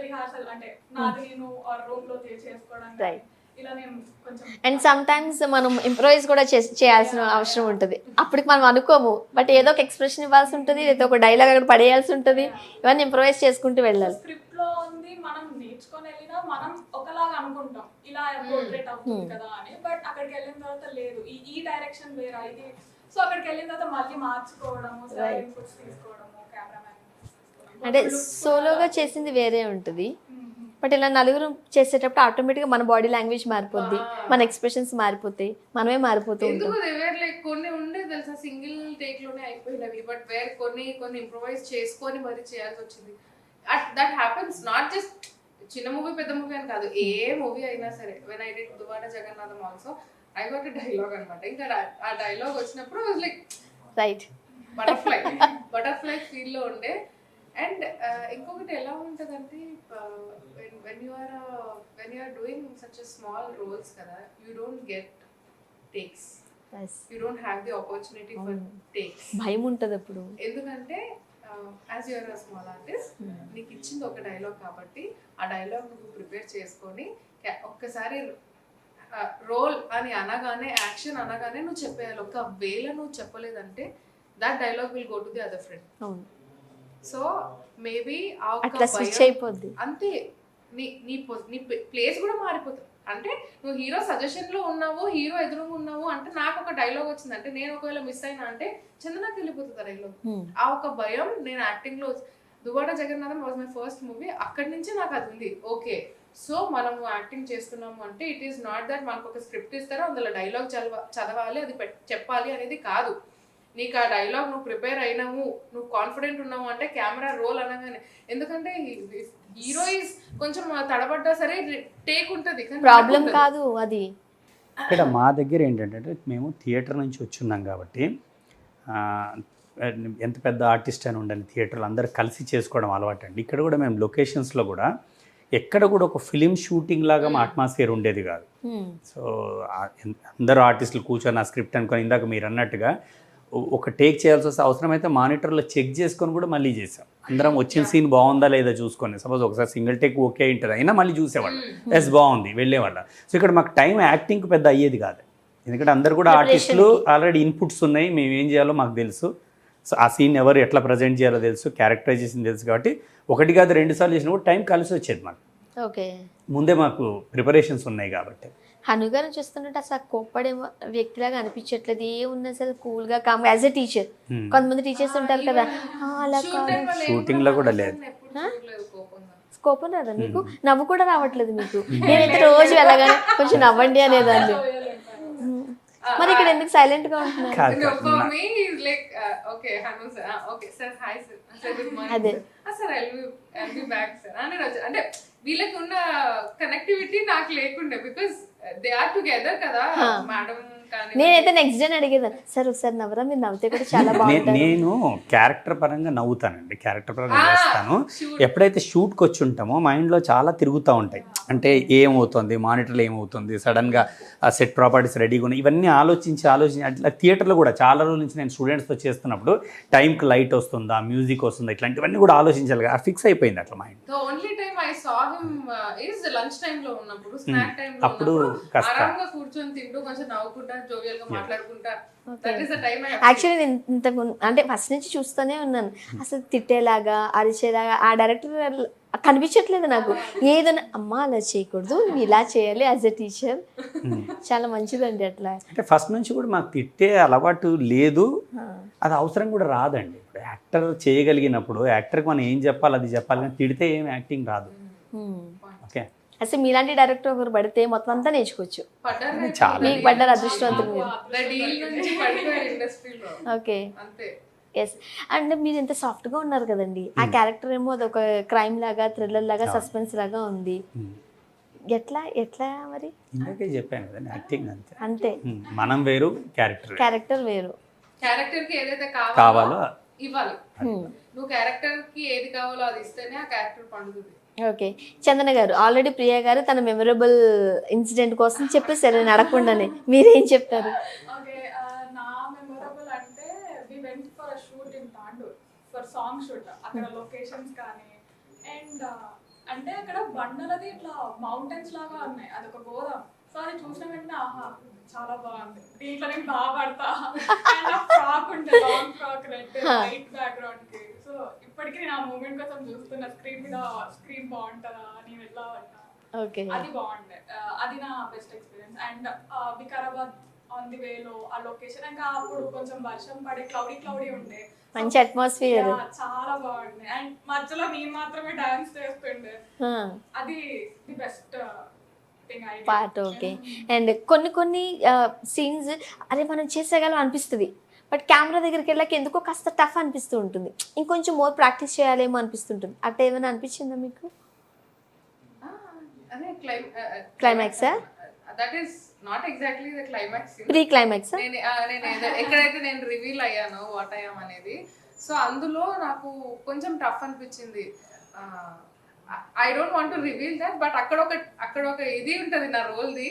రిహార్సల్ అంటే నాది నేను రూమ్ లో చేసుకోవడం కానీ ఇలా నేను కొంచెం. అండ్ సమ్ టైమ్స్ మనం ఇంప్రూవైజ్ కూడా చేయాల్సిన అవసరం ఉంటుంది. అప్పటికి మనం అనుకోము, బట్ ఏదో ఒక ఎక్స్ప్రెషన్ ఇవ్వాల్సి ఉంటుంది, లేదా ఒక డైలాగ్ అక్కడ పడేయాల్సి ఉంటుంది. ఇవన్నీ ఇంప్రూవైజ్ చేసుకుంటూ వెళ్ళాలి. స్క్రిప్ట్ లో ఉంది, మనం నేర్చుకొని వెళ్ళినా మనం ఒకలాగా అనుకుంటాం ఇలా పోర్ట్రేట్ అవుతుంది కదా అని, బట్ అక్కడికి వెళ్ళిన తర్వాత లేదు, ఈ డైరెక్షన్ వేరా ఇది. సో అక్కడికి వెళ్ళిన తర్వాత మళ్ళీ మార్చుకోవడము, ఇన్పుట్స్ తీసుకోవడము, కెమెరామ్యాన్ అంటే సోలోగా చేసింది వేరే ఉంటుంది, బట్ ఇలా నలుగురు చేసేటప్పుడు ఆటోమేటిక్గా మన బాడీ లాంగ్వేజ్ మారిపోద్ది, మన ఎక్స్ప్రెషన్స్ మారిపోతాయి, మనమే మారిపోతూ ఉంటాం. ఎందుకు లైక్ కొన్ని ఉండే తెలుసా సింగిల్ టేక్ లోనే అయిపోయినవి, బట్ వేర్ కొన్ని ఇంప్రూవైజ్ చేసుకొని మరి చేయాల్సి వచ్చింది. దట్ హ్యాపెన్స్ నాట్ జస్ట్ చిన్న మూవీ పెద్ద మూవీ అని కాదు, ఏ మూవీ అయినా సరే. When I did Duvvada Jagannatham also I got dialogue అనమాట. ఇంకా ఆ డైలాగ్ వచ్చినప్పుడు లైక్ రైట్ బటర్ఫ్లై ఫీల్ లో ఉండే. అండ్ ఇంకొకటి ఎలా ఉంటుందంటే when you are doing such a small roles kada, you don't get takes, you don't have the opportunity for takes. భయం ఉంటుంది అప్పుడు, ఎందుకంటే as you are a small artist నీకు ఇచ్చింది ఒక డైలాగ్ కాబట్టి ఆ డైలాగ్ నువ్వు ప్రిపేర్ చేసుకొని ఒక్కసారి రోల్ అని అనగానే, యాక్షన్ అనగానే నువ్వు చెప్పేయాలి. ఒకవేళ నువ్వు చెప్పలేదంటే that dialogue will go to the other friend. అవును. సో మేబీ అట్లా స్విచ్ అయిపోద్ది అంతే. నీ ప్లేస్ కూడా మారిపోతుంది. అంటే నువ్వు హీరో సజెషన్ లో ఉన్నావు, హీరో ఎదురుగా ఉన్నావు అంటే నాకు ఒక డైలాగ్ వచ్చింది అంటే నేను ఒకవేళ మిస్ అయినా అంటే చందనకి వెళ్ళిపోతుంది ఆ డైలాగ్. ఆ ఒక భయం నేను యాక్టింగ్ లో. Duvvada Jagannatham was my first movie, అక్కడి నుంచి నాకు అది ఉంది. ఓకే, సో మనము యాక్టింగ్ చేస్తున్నాము అంటే ఇట్ ఈస్ నాట్ దట్ మనకు ఒక స్క్రిప్ట్ ఇస్తారో అందులో డైలాగ్ చదవాలి, అది చెప్పాలి అనేది కాదు. నీకు ఆ డైలాగ్ నువ్వు ప్రిపేర్ అయినావు, నువ్వు కాన్ఫిడెంట్ ఉన్నావు అంటే కెమెరా రోల్ అనగానే. ఎందుకంటే హీరో ఈజ్ కొంచెం తడబడ్డా సరే టేక్ ఉంటుంది, ప్రాబ్లం కాదు అది. ఇక్కడ మా దగ్గర ఏంటంటే మేము థియేటర్ నుంచి వచ్చున్నాం కాబట్టి ఎంత పెద్ద ఆర్టిస్ట్ అని ఉండాలి, థియేటర్లు అందరూ కలిసి చేసుకోవడం అలవాటు అండి. ఇక్కడ కూడా మేము లొకేషన్స్లో కూడా ఎక్కడ కూడా ఒక ఫిలిం షూటింగ్ లాగా మా అట్మాస్ఫియర్ ఉండేది కాదు. సో అందరూ ఆర్టిస్టులు కూర్చొని ఆ స్క్రిప్ట్ అనుకొని ఇందాక మీరు అన్నట్టుగా ఒక టేక్ చేయాల్సి వస్తే అవసరమైతే మానిటర్లో చెక్ చేసుకొని కూడా మళ్ళీ చేసాం. అందరం వచ్చిన సీన్ బాగుందా లేదా చూసుకొని, సపోజ్ ఒకసారి సింగిల్ టేక్ ఓకే అయింటుంది అయినా మళ్ళీ చూసేవాళ్ళం, ఎస్ బాగుంది వెళ్ళేవాళ్ళ. సో ఇక్కడ మాకు టైం యాక్టింగ్కి పెద్ద అయ్యేది కాదు, ఎందుకంటే అందరు కూడా ఆర్టిస్టులు ఆల్రెడీ ఇన్పుట్స్ ఉన్నాయి, మేము ఏం చేయాలో మాకు తెలుసు. సో ఆ సీన్ ఎవరు ఎట్లా ప్రజెంట్ చేయాలో తెలుసు, క్యారెక్టరైజేషన్ తెలుసు కాబట్టి ఒకటి కాదు 2 సార్లు చేసినప్పుడు టైం కలిసి వచ్చేది మాకు. ఓకే, ముందే మాకు ప్రిపరేషన్స్ ఉన్నాయి కాబట్టి. హనుగారు చూస్తున్నట్టు అసలు కోప్పడే వ్యక్తిలాగా అనిపించట్లేదు, ఏమున్నా అసలు కూల్గా కామ్ యాజ్ ఎ టీచర్. కొంతమంది టీచర్స్ ఉంటారు కదా అలా షూటింగ్ లో కూడా లేదు కోపం రాదా మీకు? నవ్వు కూడా రావట్లేదు మీకు? నేనైతే రోజు వెళ్ళగానే కొంచెం నవ్వండి అనేదాన్ని. మరి ఇక్కడ ఎందుకు సైలెంట్ గా ఉంటున్నారు? అంటే వీళ్ళకి ఉన్న కనెక్టివిటీ నాకు లేకుండే, బికాస్ దే ఆర్ టుగెదర్ కదా మేడం. నేనైతే నెక్స్ట్ డే అడిగేదాన్ని, సార్ ఒకసారి నవ్వరా, మీరు నవ్వుతే కూడా చాలా బాగుంటుంది. నేను క్యారెక్టర్ పరంగా నవ్వుతానండి, క్యారెక్టర్ పరంగా చేస్తాను. ఎప్పుడైతే షూట్కి వచ్చి ఉంటామో మైండ్లో చాలా తిరుగుతూ ఉంటాయి, అంటే ఏమవుతుంది, మానిటర్లో ఏమవుతుంది, సడన్గా ఆ సెట్ ప్రాపర్టీస్ రెడీగా ఉన్నాయి, ఇవన్నీ ఆలోచించి అట్లా థియేటర్లో కూడా చాలా రోజుల నుంచి నేను స్టూడెంట్స్తో చేస్తున్నప్పుడు టైంకి లైట్ వస్తుందా, మ్యూజిక్ వస్తుందా, ఇట్లాంటివన్నీ కూడా ఆలోచించాలి. ఫిక్స్ అయిపోయింది అట్లా మైండ్. అప్పుడు ఆరాంగా కూర్చొని తింటూ కొంచెం నవ్వుకుంటా జోవియల్ గా మాట్లాడుకుంటా. యాక్చువల్లీ నేను ఇంత అంటే ఫస్ట్ నుంచి చూస్తూనే ఉన్నాను, అసలు తిట్టేలాగా అరిచేలాగా ఆ డైరెక్టర్ కనిపించట్లేదు నాకు. ఏదైనా అమ్మ అలా చేయకూడదు, ఇలా చేయాలి యాజ్ ఎ టీచర్. చాలా మంచిదండి అట్లా. అంటే ఫస్ట్ నుంచి కూడా మాకు తిట్టే అలవాటు లేదు, అది అవసరం కూడా రాదండి. ఇప్పుడు యాక్టర్ చేయగలిగినప్పుడు యాక్టర్కి మనం ఏం చెప్పాలి అది చెప్పాలి, కానీ తిడితే ఏం యాక్టింగ్ రాదు. ఓకే, అసలు మీలాంటి డైరెక్టర్ ఒకరు పడితే మొత్తం అంతా నేర్చుకోవచ్చు. మీకు పడ్డారు అదృష్టవంతులు మీరు. Okay, yes. అండ్ మీరు ఎంత సాఫ్ట్గా ఉన్నారు కదండి, ఆ క్యారెక్టర్ ఏమో అదొక క్రైమ్ లాగా, థ్రిల్లర్ లాగా, సస్పెన్స్ లాగా ఉంది. ఎట్లా ఎట్లా మరి? ఇందాకే చెప్పాను కదా, యాక్టింగ్ అంతే అంతే. మనం వేరు, క్యారెక్టర్ వేరు. క్యారెక్టర్ కి ఏదైతే కావాలో ఇవ్వాలి. నువ్వు క్యారెక్టర్ కి ఏది కావాలో అది ఇస్తేనే ఆ క్యారెక్టర్ పండుతుంది. ఓకే, చందన గారు ఆల్రెడీ ప్రియా గారు తన మెమరబుల్ ఇన్సిడెంట్ కోసం చెప్పేసారు నేను అడగకుండానే, మీరేం చెప్తారు? ఓకే, నా మెమొరబుల్ అంటే we went for a shoot in Tandur for song shoot. అక్కడ లొకేషన్స్ కానీ అండ్ అంటే అక్కడ బండలది ఇట్లా మౌంటైన్స్ లాగా ఉన్నాయి, అదొక గోదాం. సో అది చూసిన వెంటనే ఆహా చాలా బాగుంది, దీంట్లో నేను బాగా పడతా. అండ్ ఆ ఫ్రాక్ ఉంటుంది, long frock, red white background కి. సో ఇప్పటికీ నేను ఆ మూమెంట్ కోసం చూస్తున్నా, స్క్రీన్ మీద స్క్రీన్ బాగుంటుందా, నేను ఎట్లా పడతా. ఓకే, అది బాగుండే, అది నా best experience. And Vikarabad on the వేలో ఆ లొకేషన్, ఇంకా అప్పుడు కొంచెం వర్షం పడే క్లౌడీ ఉండే, మంచి అట్మాస్ఫియర్, చాలా బాగుంది. అండ్ మధ్యలో నేను మాత్రమే డాన్స్ చేస్తుండే, అది the best thing I part. Okay, and కొన్ని సీన్స్ అరే మనం చేసేయగలం అనిపిస్తుంది, బట్ కెమెరా దగ్గరికి వెళ్ళాక ఎందుకో కాస్త టఫ్ అనిపిస్తూ ఉంటుంది, ఇంకొంచెం మోర్ ప్రాక్టీస్ చేయాలేమో అనిపిస్తుంటుంది. అట్లా ఏమైనా అనిపించిందా మీకు? అదే క్లైమాక్సా? That is not exactly the climax. Pre climax నేను ఎక్కడైతే నేను రివీల్ అయ్యానో వాట్ అయ్యాం అనేది, సో అందులో నాకు కొంచెం టఫ్ అనిపించింది. I don't want to reveal that, but అక్కడ ఒక ఇది ఉంటది నా రోల్ది,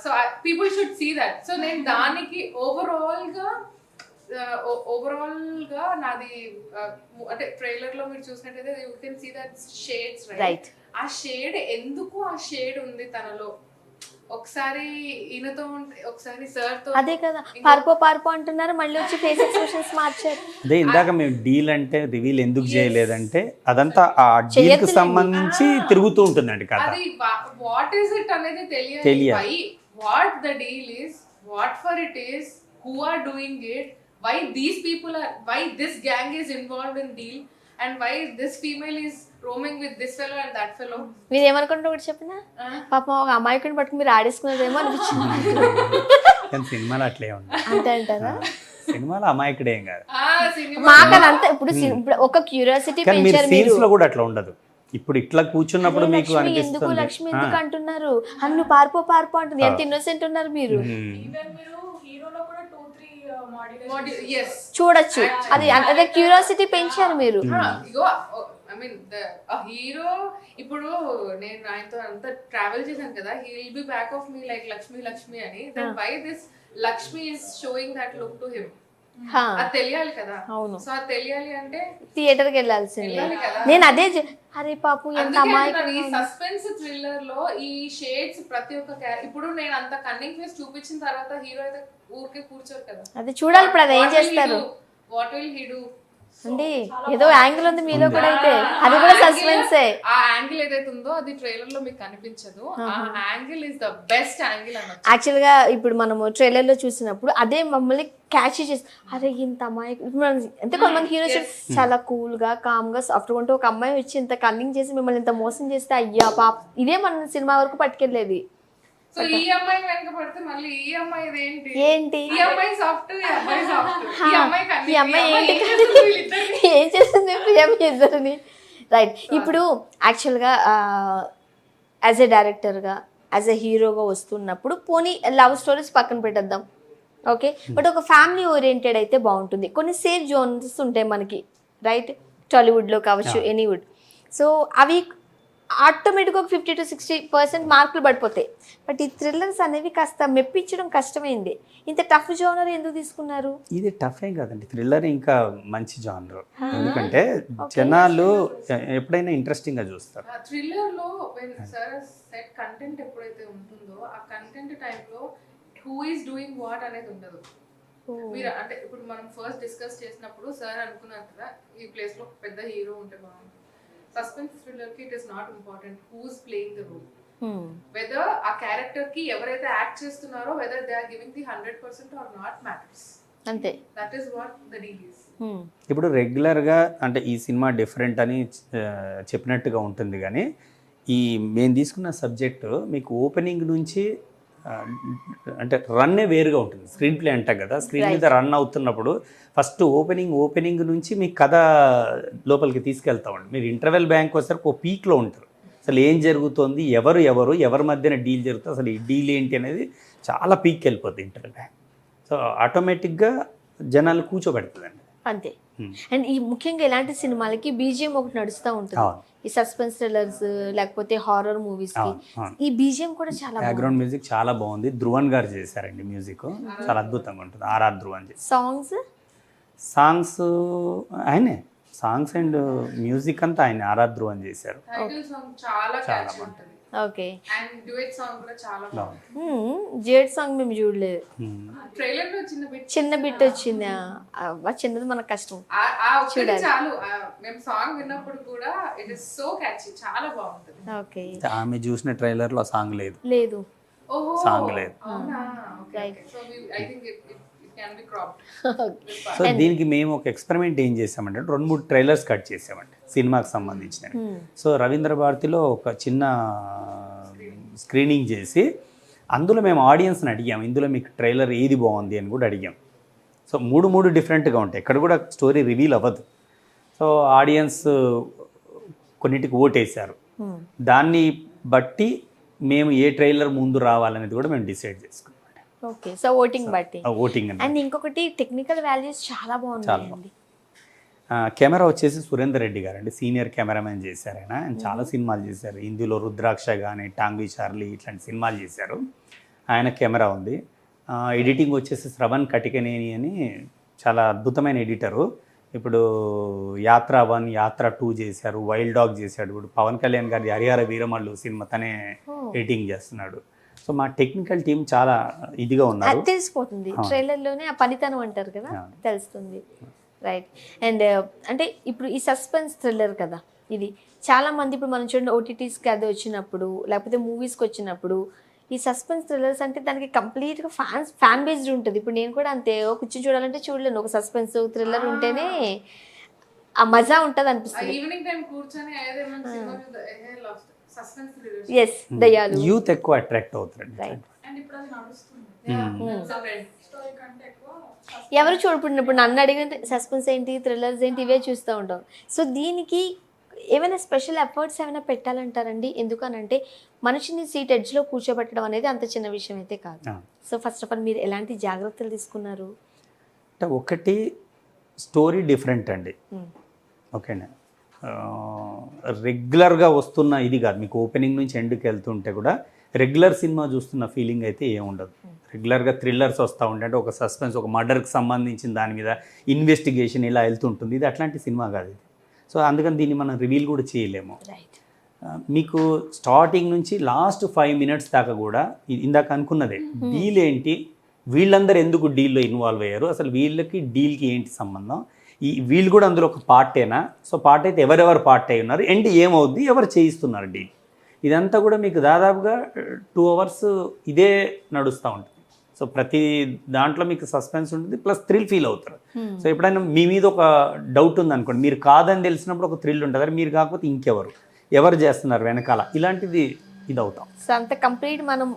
so people should see that. So నేను దానికి ఓవరాల్ గా నాది అంటే ట్రైలర్ లో మీరు చూసినట్టయితే you can see that shades, right? ఆ షేడ్ ఎందుకు ఆ షేడ్ ఉంది తనలో, ఒకసారి ఈయనతో ఒకసారి సార్ తో, అదే కదా పార్పో అంటున్నారు, మళ్ళీ వచ్చి ఫేస్ ఎక్స్ప్రెషన్స్ మార్చారు. అదే ఇందాక మేము డీల్ అంటే రివీల్ ఎందుకు చేయలేదంటే అదంతా ఆ డీల్ కి సంబంధించి తిరుగుతూ ఉంటుందండి కథ. అది వాట్ ఈస్ ఇట్ అనేది తెలియాలి. What the deal is, what for it is, who are doing it, why these people are, why this gang is involved in deal, and why this female is roaming with this fellow and that fellow. మీరు ఏమనుకుంటారు ఒకటి చెప్పినా, పాపం ఒక అమాయకుని పట్టుకుని మీరు ఆడేసుకున్నదేమో అనిపించింది. కానీ సినిమాలో అట్లే ఉంది అంతే అంటారా? సినిమాలో అమాయకుడేం కాదు, మాకనంతా ఇప్పుడు ఒక క్యూరియాసిటీ కానీ మీరు పెంచారు మీరు. సీన్స్ లో కూడా అట్లా ఉండదు. ఇప్పుడు ఇట్లా కూర్చున్నప్పుడు మీకు ఎందుకు అనిపిస్తుంది లక్ష్మి ఎందుకు అంటున్నారు, అన్ను పార్పో అంటుంది, ఎంత ఇన్నోసెంట్ ఉన్నారు మీరు. ఈవెన్ మీరు హీరోలో కూడా 2-3 మాడ్యులేషన్స్ yes, చూడొచ్చు, అది అదే క్యూరియాసిటీ పెంచారు మీరు. ఇగో ఐ మీన్ హీరో ఇప్పుడు నేను ఆయనతో అంతా ట్రావెల్ చేశాను కదా, he will be back of me like Lakshmi అని, then why this Lakshmi is showing that look to him, అది తెలియాలి కదా. అవును, సో అది తెలియాలి అంటే థియేటర్ కి వెళ్ళాల్సిందే. నేను అదే అరే పాపు ఎంత అమాయకం. ఈ సస్పెన్స్ థ్రిల్లర్ లో ఈ షేడ్స్ ప్రతి ఒక్క ఇప్పుడు నేను అంత కన్నింగ్ ఫేస్ చూపించిన తర్వాత హీరో అయితే ఊరికే కూర్చోరు కదా, అది చూడాలి. ఇప్పుడు అది ఏం చేస్తారు వాట్ విల్ హీ డూ అండి, ఏదో యాంగిల్ ఉంది మీలో కూడా, అయితే అది కూడా సస్పెన్సే. ఆ యాంగిల్ ఏదైతే ఉందో అది ట్రైలర్ లో మీకు కనిపించదు, ఆ angle is the best angle అన్నమాట. యాక్చువల్ గా ఇప్పుడు మనము ట్రైలర్ లో చూసినప్పుడు అదే మమ్మల్ని క్యాచ్ చేసి అరే ఇంత అమ్మాయి అంటే కొంతమంది హీరోస్ చాలా కూల్ గా కామ్ గా సాఫ్ట్ గా ఉంటే ఒక అమ్మాయి వచ్చి ఇంత కన్నింగ్ చేసి మిమ్మల్ని ఇంత మోసం చేస్తే అయ్యా పాప, ఇదే మన సినిమా వరకు పట్టుకెళ్ళేది. సో ఈ అమ్మాయి వెనక పడితే మళ్ళీ ఈ అమ్మాయి ఏంటి ఈ అమ్మాయి సాఫ్ట్, ఈ అమ్మాయి సాఫ్ట్, ఈ అమ్మాయి ఏం చేస్తుంది ఇద్దరిని, రైట్? ఇప్పుడు యాక్చువల్గా యాజ్ ఎ డైరెక్టర్గా యాజ్ ఎ హీరోగా వస్తున్నప్పుడు పోనీ లవ్ స్టోరీస్ పక్కన పెట్టేద్దాం, ఓకే, బట్ ఒక ఫ్యామిలీ ఓరియంటెడ్ అయితే బాగుంటుంది. కొన్ని సేఫ్ జోన్స్ ఉంటాయి మనకి, రైట్? టాలీవుడ్లో కావచ్చు, ఎనీవుడ్. సో అవి ఆటోమేటిక్గా ఒక 50 to 60% మార్కులు పడిపోతాయి. బట్ ఈ థ్రిల్లర్స్ అనేవి కాస్త మెప్పించడం కష్టమైంది. ఇంత టఫ్ జోనర్ ఎందుకు తీసుకున్నారు? ఇది టఫ్ ఏం కాదండి, థ్రిల్లర్ ఇంకా మంచి జానర్, ఎందుకంటే జనాలు ఎప్పుడైనా ఇంట్రెస్టింగ్ గా చూస్తారు. థ్రిల్లర్ లో సార్ సెట్ కంటెంట్ ఎప్పుడైతే ఉంటుందో ఆ కంటెంట్ టైంలో హూ ఈస్ డూయింగ్ వాట్ అనేది ఉండదు. మీరు అంటే ఇప్పుడు మనం ఫస్ట్ డిస్కస్ చేసినప్పుడు సార్ అనుకున్నారు కదా ఈ ప్లేస్ లో పెద్ద హీరో ఉంటే బాగుంటుంది. సస్పెన్స్ థ్రిల్లర్ కి it is not important who's playing the role, whether ఆ క్యారెక్టర్ కి ఎవరైతే యాక్ట్ చేస్తున్నారో whether they are giving the 100% or not matters. అంతే, that is what the deal is. ఇప్పుడు రెగ్యులర్గా అంటే ఈ సినిమా డిఫరెంట్ అని చెప్పినట్టుగా ఉంటుంది, కానీ ఈ మేము తీసుకున్న సబ్జెక్టు మీకు ఓపెనింగ్ నుంచి అంటే రన్నే వేరుగా ఉంటుంది. స్క్రీన్ ప్లే అంటాం కదా, స్క్రీన్ మీద రన్ అవుతున్నప్పుడు ఫస్ట్ ఓపెనింగ్ నుంచి మీ కథ లోపలికి తీసుకెళ్తామండి. మీరు ఇంటర్వెల్ బ్యాంక్ వచ్చేసరికి ఒక పీక్లో ఉంటారు, అసలు ఏం జరుగుతుంది, ఎవరి మధ్యన డీల్ జరుగుతుంది, అసలు ఈ డీల్ ఏంటి అనేది చాలా పీక్కి వెళ్ళిపోతుంది ఇంటర్వెల్ బ్యాంక్. సో ఆటోమేటిక్గా జనాలు కూర్చోబెడుతుందండి. అంతే. అండ్ ఈ ముఖ్యంగా ఇలాంటి సినిమాలకి బీజిఎం ఒకటి నడుస్తూ ఉంటుంది. అవును. ఈ సస్పెన్స్ థ్రిల్లర్స్ లేకపోతే హారర్ మూవీస్ కి అవును, అవును. ఈ బీజిఎం కూడా చాలా బ్యాక్గ్రౌండ్ మ్యూజిక్ చాలా బాగుంది. ధ్రువన్ గారు చేశారండి మ్యూజిక్, చాలా అద్భుతంగా ఉంటుంది. ఆర్ఆర్ ధ్రువన్ చేసి సాంగ్స్ ఆయనే సాంగ్స్ అండ్ మ్యూజిక్ అంతా ఆయన ఆర్ఆర్ ధ్రువన్ చేశారు. టైటిల్ సాంగ్ చాలా క్యాచీ ఉంటుంది. ఓకే. అండ్ డ్యూయట్ సాంగ్ కూడా చాలా బాగుంది. జేడ్ సాంగ్ మేము చూడలేదు. ట్రైలర్ లో చిన్న బిట్ వచ్చింది. చిన్నది మనకు కష్టం. ఆ ఒక్కటి చాలు. మేము సాంగ్ విన్నప్పుడు కూడా ఇట్ ఇస్ సో క్యాచీ, చాలా బాగుంటుంది. ఓకే. ఆమె చూసిన ట్రైలర్ లో సాంగ్ లేదు. లేదు. ఓహో, సాంగ్ లేదు. అవునా? Okay. So I think it can be cropped. So దీనికి మేము ఒక ఎక్స్పెరిమెంట్ ఏం చేసామంటే 2-3 ట్రైలర్స్ కట్ చేసామండి సినిమాకి సంబంధించినవి. సో రవీంద్ర భారతిలో ఒక చిన్న స్క్రీనింగ్ చేసి అందులో మేము ఆడియన్స్ని అడిగాం, ఇందులో మీకు ట్రైలర్ ఏది బాగుంది అని కూడా అడిగాం. సో 3 డిఫరెంట్గా ఉంటాయి, ఎక్కడ కూడా స్టోరీ రివీల్ అవ్వదు. సో ఆడియన్స్ కొన్నిటికి ఓటేశారు. దాన్ని బట్టి మేము ఏ ట్రైలర్ ముందు రావాలనేది కూడా మేము డిసైడ్ చేసుకున్నాం. ఓకే. సో ఓటింగ్ బట్టి. ఓటింగ్ అండ్ ఇంకొకటి టెక్నికల్ వాల్యూస్ చాలా బాగున్నాయండి. కెమెరా వచ్చేసి సురేందర్ రెడ్డి గారు అండి, సీనియర్ కెమెరామెన్ చేశారు. ఆయన చాలా సినిమాలు చేశారు. హిందీలో రుద్రాక్ష కానీ, టాంగ్వి చార్లీ ఇట్లాంటి సినిమాలు చేశారు. ఆయన కెమెరా ఉంది. ఎడిటింగ్ వచ్చేసి శ్రవణ్ కటికనేని అని చాలా అద్భుతమైన ఎడిటరు. ఇప్పుడు యాత్ర 1, యాత్ర 2 చేశారు, వైల్డ్ డాగ్ చేశాడు. ఇప్పుడు పవన్ కళ్యాణ్ గారి హరిహర వీరమల్లు సినిమా తనే ఎడిటింగ్ చేస్తున్నాడు. సో మా టెక్నికల్ టీం చాలా ఇదిగా ఉన్నారు. తెలిసిపోతుంది ట్రైలర్ లోనే, ఆ పనితనం అంటారు కదా, తెలుస్తుంది. రైట్. అండ్ అంటే ఇప్పుడు ఈ సస్పెన్స్ థ్రిల్లర్ కదా, ఇది చాలా మంది ఇప్పుడు మనం చూడండి ఓటీటీస్కి అది వచ్చినప్పుడు లేకపోతే మూవీస్కి వచ్చినప్పుడు ఈ సస్పెన్స్ థ్రిల్లర్స్ అంటే దానికి కంప్లీట్గా ఫ్యాన్ బేస్డ్ ఉంటుంది. ఇప్పుడు నేను కూడా అంతే, కూర్చొని చూడాలంటే చూడలేను. ఒక సస్పెన్స్ థ్రిల్లర్ ఉంటేనే ఆ మజా ఉంటుంది అనిపిస్తుంది. ఈవినింగ్ టైం కూర్చొని ఏదైనా సినిమా సస్పెన్స్ థ్రిల్లర్. ఎస్, దయ్యాలు. యూత్ ఎక్కువ అట్రాక్ట్ అవుతారండి. అండ్ ఇప్పుడు అది నడుస్తుంది. స్టోరీ కంటే ఎక్కువ ఎవరు చూడప్పుడు నన్ను అడిగితే సస్పెన్స్ ఏంటి, థ్రిల్లర్స్ ఏంటి, ఇవే చూస్తూ ఉంటాం. సో దీనికి ఏమైనా స్పెషల్ ఎఫర్ట్స్ ఏమైనా పెట్టాలంటారండి? ఎందుకనంటే మనిషిని సీట్ ఎడ్జ్లో కూర్చోబెట్టడం అనేది అంత చిన్న విషయం అయితే కాదు. సో ఫస్ట్ ఆఫ్ ఆల్ మీరు ఎలాంటి జాగ్రత్తలు తీసుకున్నారు? అంటే ఒకటి స్టోరీ డిఫరెంట్ అండి. ఓకేనా, రెగ్యులర్గా వస్తున్న ఇది కాదు. మీకు ఓపెనింగ్ నుంచి ఎండ్కి వెళ్తుంటే కూడా రెగ్యులర్ సినిమా చూస్తున్న ఫీలింగ్ అయితే ఏముండదు. రెగ్యులర్గా థ్రిల్లర్స్ వస్తూ ఉంటాయి, అంటే ఒక సస్పెన్స్, ఒక మర్డర్కి సంబంధించిన దాని మీద ఇన్వెస్టిగేషన్ ఇలా వెళ్తుంటుంది. ఇది అట్లాంటి సినిమా కాదు ఇది. సో అందుకని దీన్ని మనం రివీల్ కూడా చేయలేము. మీకు స్టార్టింగ్ నుంచి లాస్ట్ 5 minutes దాకా కూడా ఇందాక అనుకున్నదే, డీల్ ఏంటి, వీళ్ళందరూ ఎందుకు డీల్లో ఇన్వాల్వ్ అయ్యారు, అసలు వీళ్ళకి డీల్కి ఏంటి సంబంధం, వీళ్ళు కూడా అందులో ఒక పార్టేనా, సో పార్ట్ అయితే ఎవరెవరు పార్ట్ అయి ఉన్నారు, ఎండ్ ఏమవుద్ది, ఎవరు చేయిస్తున్నారు డీల్, ఇదంతా కూడా మీకు దాదాపుగా 2 hours ఇదే నడుస్తూ ఉంటుంది. సో ప్రతి దాంట్లో మీకు సస్పెన్స్ ఉంటుంది, ప్లస్ థ్రిల్ ఫీల్ అవుతారు. సో ఎప్పుడైనా మీ మీద ఒక డౌట్ ఉంది అనుకోండి, మీరు కాదని తెలిసినప్పుడు ఒక థ్రిల్ ఉంటుంది, మీరు కాకపోతే ఇంకెవరు, ఎవరు చేస్తున్నారు వెనకాల, ఇలాంటిది ఇది అవుతాం. సో అంత కంప్లీట్ మనం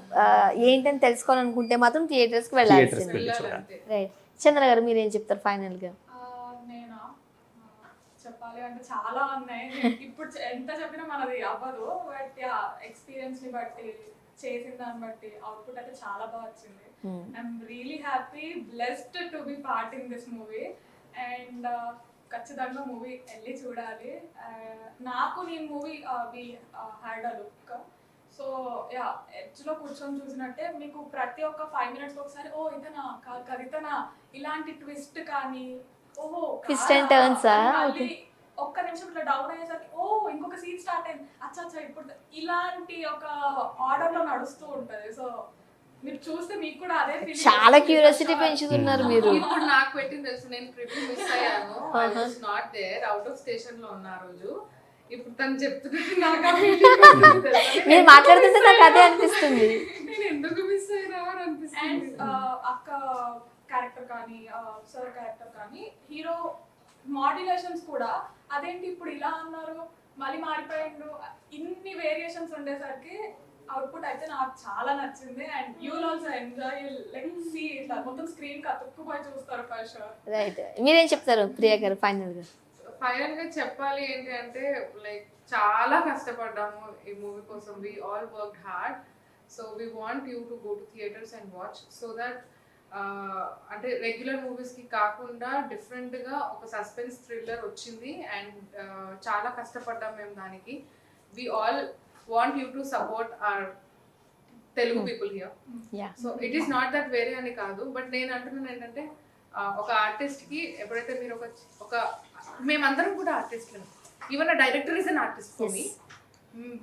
ఏంటని తెలుసుకోవాలనుకుంటే మాత్రం థియేటర్స్కి వెళ్ళాలి. రైట్. చంద్ర గారు మీరేం చెప్తారు ఫైనల్గా? నేనా చెప్పాలి అంటే చాలా ఉన్నాయి. ఇప్పుడు ఎంత చెప్పినా మనది అవ్వదు. బట్ ఎక్స్పీరియన్స్ని బట్టి, చేసిన దాన్ని బట్టి అవుట్పుట్ అయితే చాలా బాగా వచ్చింది. I'm really happy, blessed to be part in this movie. And ఖచ్చితంగా మూవీ వెళ్ళి చూడాలి. నాకు నేను movie we had a look. So yeah, ఎడ్జ్లో కూర్చొని చూసినట్టే మీకు ప్రతి ఒక్క 5 minutes ఒకసారి ఓ ఇతనా కాదు ఇతనా, ఇలాంటి ట్విస్ట్ కానీ ఓహో ట్విస్ట్ అండ్ టర్న్స్ ఒక్క నిమిషం ఇట్లా డౌన్ అయ్యేసరికి ఓ ఇంకొక సీన్ స్టార్ట్ అయింది, అచ్చా ఇప్పుడు ఇలాంటి ఒక ఆర్డర్ లో నడుస్తూ ఉంటది. సో మీరు చూస్తే మీకు కూడా అదే ఫీలింగ్. చాలా క్యూరియాసిటీ పెంచుతున్నారు మీరు. ఇప్పుడు నాకు పెట్టింది తెలుసు, నేను ప్రివ్యూ మిస్ అయ్యాను. I was not there, out of station లో ఉన్న రోజు. ఇప్పుడు తను చెప్తున్నట్టు నాకు మీరు మాట్లాడుతుంటే నాకు అదే అనిపిస్తుంది, నేను ఎందుకు మిస్ అయినా అని అనిపిస్తుంది. అక్క క్యారెక్టర్ కానీ సార్ క్యారెక్టర్ కానీ హీరో మాడ్యులేషన్స్ కూడా అదేంటి ఇప్పుడు ఇలా అన్నారు మళ్ళీ మారిపోయిండు, ఇన్ని వేరియేషన్స్ ఉండేసరికి అవుట్పుట్ అయితే నాకు చాలా నచ్చింది. And you will also enjoy, like see ఇట్లా మొత్తం స్క్రీన్ కి అతుక్కుపోయి చూస్తారు ఫర్ షూర్. రైట్. మీరేం చెప్తారు ప్రియా గారు ఫైనల్గా? ఫైనల్గా చెప్పాలి ఏంటి అంటే, లైక్ చాలా కష్టపడ్డాము ఈ మూవీ కోసం. We all worked hard. So we want you to go to theatres and watch, so that అంటే రెగ్యులర్ మూవీస్కి కాకుండా డిఫరెంట్గా ఒక సస్పెన్స్ థ్రిల్లర్ వచ్చింది అండ్ చాలా కష్టపడ్డాం మేము దానికి. We all want you to support our Telugu people here. Yeah so it is not that వేరే అని కాదు, బట్ నేను అంటున్నాను ఏంటంటే ఒక ఆర్టిస్ట్కి ఎప్పుడైతే మీరు ఒక మేమందరం కూడా ఆర్టిస్ట్లను, even a director is an artist for me,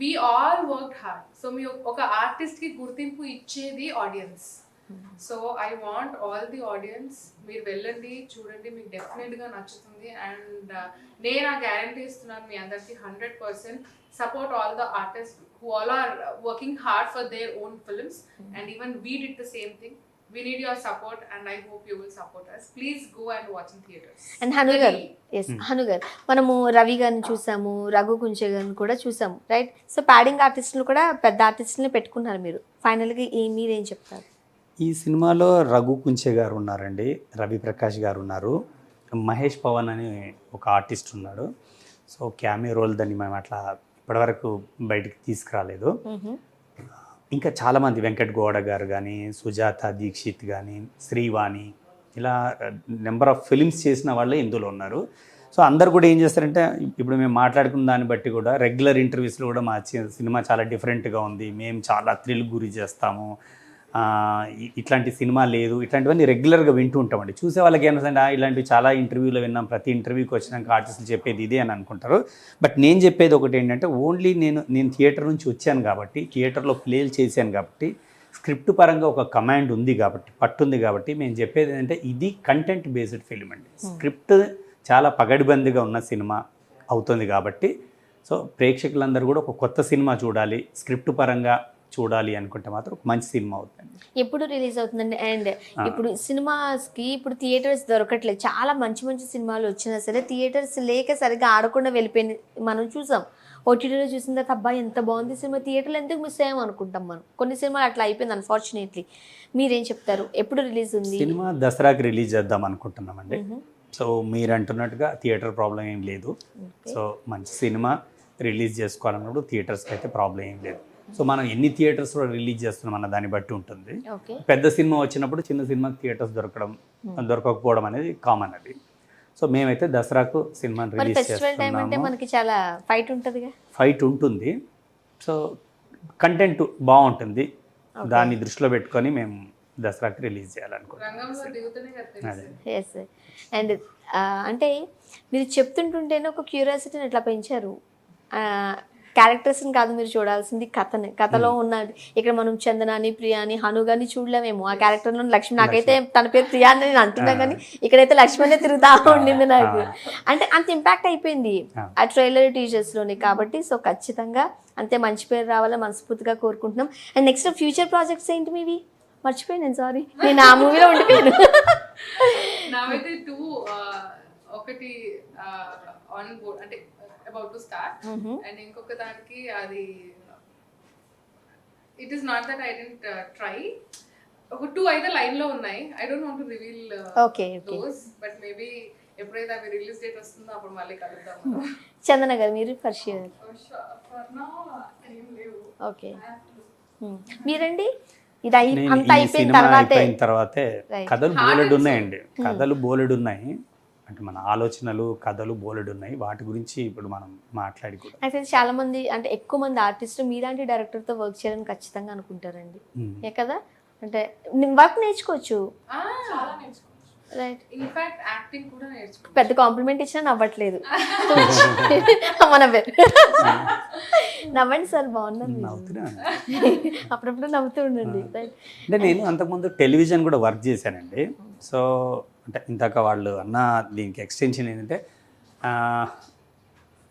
we all work hard. So మీ ఒక ఆర్టిస్ట్కి గుర్తింపు ఇచ్చేది audience. So I want all the audience, మీరు వెళ్ళండి చూడండి, మీకు డెఫినెట్గా నచ్చుతుంది. అండ్ నేను ఆ గ్యారంటీ ఇస్తున్నాను మీ అందరికీ 100%. Support all the artist who all are working hard for their own films, and even we did the same thing. We need your support and I hope you will support us. Please go and watch in theaters. And Hanu గారు, ఎస్ హను గారు, మనము రవి గారిని చూసాము, రఘు కుంచే గారిని కూడా చూసాము, రైట్? సో ప్యాడింగ్ ఆర్టిస్టులు కూడా పెద్ద ఆర్టిస్టులని పెట్టుకున్నారు మీరు. ఫైనల్గా మీరేం చెప్తారు? ఈ సినిమాలో రఘు కుంచే గారు ఉన్నారండి, రవి ప్రకాష్ గారు ఉన్నారు, మహేష్ పవన్ అని ఒక ఆర్టిస్ట్ ఉన్నాడు. సో క్యామియో రోల్ దాన్ని మేము అట్లా ఇప్పటివరకు బయటికి తీసుకురాలేదు. ఇంకా చాలామంది వెంకట్ గౌడ గారు కానీ, సుజాత దీక్షిత్ కానీ, శ్రీవాణి, ఇలా నెంబర్ ఆఫ్ ఫిలిమ్స్ చేసిన వాళ్ళే ఇందులో ఉన్నారు. సో అందరు కూడా ఏం చేస్తారంటే ఇప్పుడు మేము మాట్లాడుకున్న దాన్ని బట్టి కూడా రెగ్యులర్ ఇంటర్వ్యూస్లో కూడా మా సినిమా చాలా డిఫరెంట్గా ఉంది, మేము చాలా థ్రిల్ గురి చేస్తాము, ఇట్లాంటి సినిమా లేదు, ఇట్లాంటివన్నీ రెగ్యులర్గా వింటూ ఉంటామండి. చూసే వాళ్ళకి ఏమవుతుందంటే ఇలాంటివి చాలా ఇంటర్వ్యూలో విన్నాం, ప్రతి ఇంటర్వ్యూకి వచ్చినాక ఆర్టిస్టులు చెప్పేది ఇదే అని అనుకుంటారు. బట్ నేను చెప్పేది ఒకటి ఏంటంటే ఓన్లీ నేను థియేటర్ నుంచి వచ్చాను కాబట్టి, థియేటర్లో ప్లేలు చేశాను కాబట్టి, స్క్రిప్ట్ పరంగా ఒక కమాండ్ ఉంది కాబట్టి, పట్టుంది కాబట్టి మేము చెప్పేది ఏంటంటే ఇది కంటెంట్ బేస్డ్ ఫిల్మ్ అండి. స్క్రిప్ట్ చాలా పగడిబందిగా ఉన్న సినిమా అవుతుంది కాబట్టి, సో ప్రేక్షకులందరూ కూడా ఒక కొత్త సినిమా చూడాలి, స్క్రిప్ట్ పరంగా చూడాలి అనుకుంటే మాత్రం ఒక మంచి సినిమా అవుతుంది. ఎప్పుడు రిలీజ్ అవుతుందండి? అండ్ ఇప్పుడు సినిమాస్కి ఇప్పుడు థియేటర్స్ దొరకట్లేదు, చాలా మంచి మంచి సినిమాలు వచ్చినా సరే థియేటర్స్ లేక సరిగ్గా ఆడకుండా వెళ్ళిపోయింది మనం చూసాం. ఓటీటీలో చూసిన తర్వాత అబ్బాయి ఎంత బాగుంది సినిమా, థియేటర్లో ఎందుకు మిస్ అయ్యాం అనుకుంటాం మనం. కొన్ని సినిమాలు అట్లా అయిపోయింది అన్ఫార్చునేట్లీ. మీరేం చెప్తారు? ఎప్పుడు రిలీజ్ ఉంది? సినిమా దసరాకి రిలీజ్ చేద్దాం అనుకుంటున్నామండి. సో మీరు అంటున్నట్టుగా థియేటర్ ప్రాబ్లం ఏం లేదు. సో మంచి సినిమా రిలీజ్ చేసుకోవాలన్నప్పుడు థియేటర్స్కి అయితే ప్రాబ్లం ఏం లేదు. సో మనం ఎన్ని థియేటర్స్లో రిలీజ్ చేస్తున్నాం అన్న దాన్ని బట్టి ఉంటుంది. పెద్ద సినిమా వచ్చినప్పుడు చిన్న సినిమాకి థియేటర్స్ దొరకకపోవడం అనేది కామన్ అది. సో మేమైతే దసరాకు సినిమాని రిలీజ్ చేస్తున్నాము. మనకి చాలా ఫైట్ ఉంటుందిగా. ఫైట్ ఉంటుంది, సో కంటెంట్ బాగుంటుంది, దాన్ని దృష్టిలో పెట్టుకొని మేము దసరాకి రిలీజ్ చేయాలనుకుంటున్నాం. ఎస్. అండ్ అంటే మీరు చెప్తుంటుంటేనే ఒక క్యూరియాసిటీని ఎట్లా పెంచారు. క్యారెక్టర్స్ని కాదు మీరు చూడాల్సింది కథని, కథలో ఉన్నది. ఇక్కడ మనం చందనాని, ప్రియాని, హనుగాని చూడలేమేమో. ఆ క్యారెక్టర్లో లక్ష్మి, నాకైతే తన పేరు ప్రియా అని నేను అంటున్నా కానీ ఇక్కడైతే లక్ష్మణే తిరుగుతా ఉండింది నాకు. అంటే అంత ఇంపాక్ట్ అయిపోయింది ఆ ట్రైలర్ టీజర్స్లోని కాబట్టి. సో ఖచ్చితంగా అంతే మంచి పేరు రావాలని మనస్ఫూర్తిగా కోరుకుంటున్నాం. అండ్ నెక్స్ట్ ఫ్యూచర్ ప్రాజెక్ట్స్ ఏంటి మీవి? మర్చిపోయాను, సారీ, నేను ఆ మూవీలో ఉండిపోయాను. నావైతే ఒకటి ఆన్ బోర్డ్ అంటే about to start, and ఇంకొక దానికి అది it is not that I didn't try. ఒక 2 అయితే లైన్ లో ఉన్నాయి. I don't want to reveal those, but maybe ఎప్పుడైతే అవి రిలీజ్ డేట్ వస్తుందో అప్పుడు మళ్ళీ కలుద్దాం. చందన గారు మీరు ఫస్ట్ ఇయర్? ఓకే, మీరండి? ఇది అంత అయిపోయిన తర్వాతే కథలు బోలెడు ఉన్నాయండి, కథలు బోలెడు ఉన్నాయి. అంటే మన ఆలోచనలు, కథలు బోలెడు ఉన్నాయి, వాటి గురించి ఇప్పుడు మనం మాట్లాడి కూడా. అయితే చాలా మంది, అంటే ఎక్కువ మంది ఆర్టిస్టులు మీలాంటి డైరెక్టర్తో వర్క్ చేయాలని ఖచ్చితంగా అనుకుంటారండి, ఏ కదా? అంటే వర్క్ నేర్చుకోవచ్చు, రైట్? ఇన్ఫాక్ట్ యాక్టింగ్ కూడా నేర్చుకోవచ్చు. పెద్ద కాంప్లిమెంట్ ఇచ్చినా నవ్వట్లేదు. నవ్వండి సార్, బాగున్నాను. అప్పుడప్పుడు నవ్వుతూ ఉండండి. అంటే నేను అంతకుముందు టెలివిజన్ కూడా వర్క్ చేశానండి. సో అంటే ఇందాక వాళ్ళు అన్న దీనికి ఎక్స్టెన్షన్ ఏంటంటే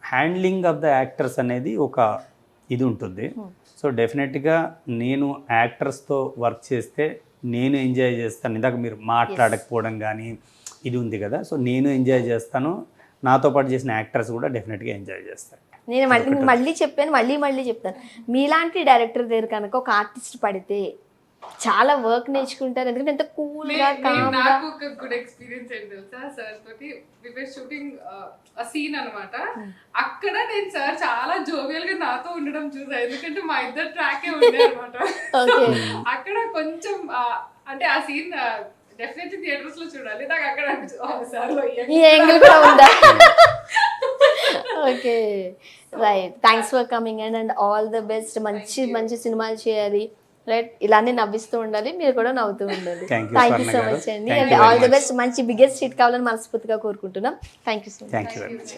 హ్యాండ్లింగ్ ఆఫ్ ద యాక్టర్స్ అనేది ఒక ఇది ఉంటుంది. సో డెఫినెట్గా నేను యాక్టర్స్తో వర్క్ చేస్తే నేను ఎంజాయ్ చేస్తాను. ఇందాక మీరు మాట్లాడకపోవడం కానీ ఇది ఉంది కదా, సో నేను ఎంజాయ్ చేస్తాను, నాతో పాటు చేసిన యాక్టర్స్ కూడా డెఫినెట్గా ఎంజాయ్ చేస్తారు. నేను మళ్ళీ చెప్పాను, మళ్ళీ చెప్తాను, మీలాంటి డైరెక్టర్ దగ్గర కనుక ఒక ఆర్టిస్ట్ పడితే చాలా వర్క్ నేర్చుకుంటారు. ఎందుకంటే ఎంత కూల్గా, నాకు ఒక గుడ్ ఎక్స్పీరియన్స్ ఏంటి తెలుసా, సార్ తోటి వి వర్ షూటింగ్ అ సీన్ అన్నమాట. అక్కడ నేను సార్ చాలా జోవియల్ గా నాతో ఉండడం చూసా, ఎందుకంటే మా ఇద్దరు ట్రాకే ఉండే అనమాట. అక్కడ కొంచెం అంటే ఆ సీన్ డెఫినెట్లీ థియేటర్స్ లో చూడాలి. నాకు అక్కడ సార్ ఈ యాంగిల్ కూడా ఉందా? Okay right, thanks for coming and all the best. మంచి మంచి సినిమాలు చేయాలి, రైట్, ఇలానే నవ్విస్తూ ఉండాలి, మీరు కూడా నవ్వుతూ ఉండాలి. Thank you, thank you Swarna so గారు. మచ్ అండి Thank and you very all the much. Best. మంచి బిగ్గెస్ట్ హిట్ కావాలని మనస్ఫూర్తిగా కోరుకుంటున్నాం. Thank you so much. Thank you very much.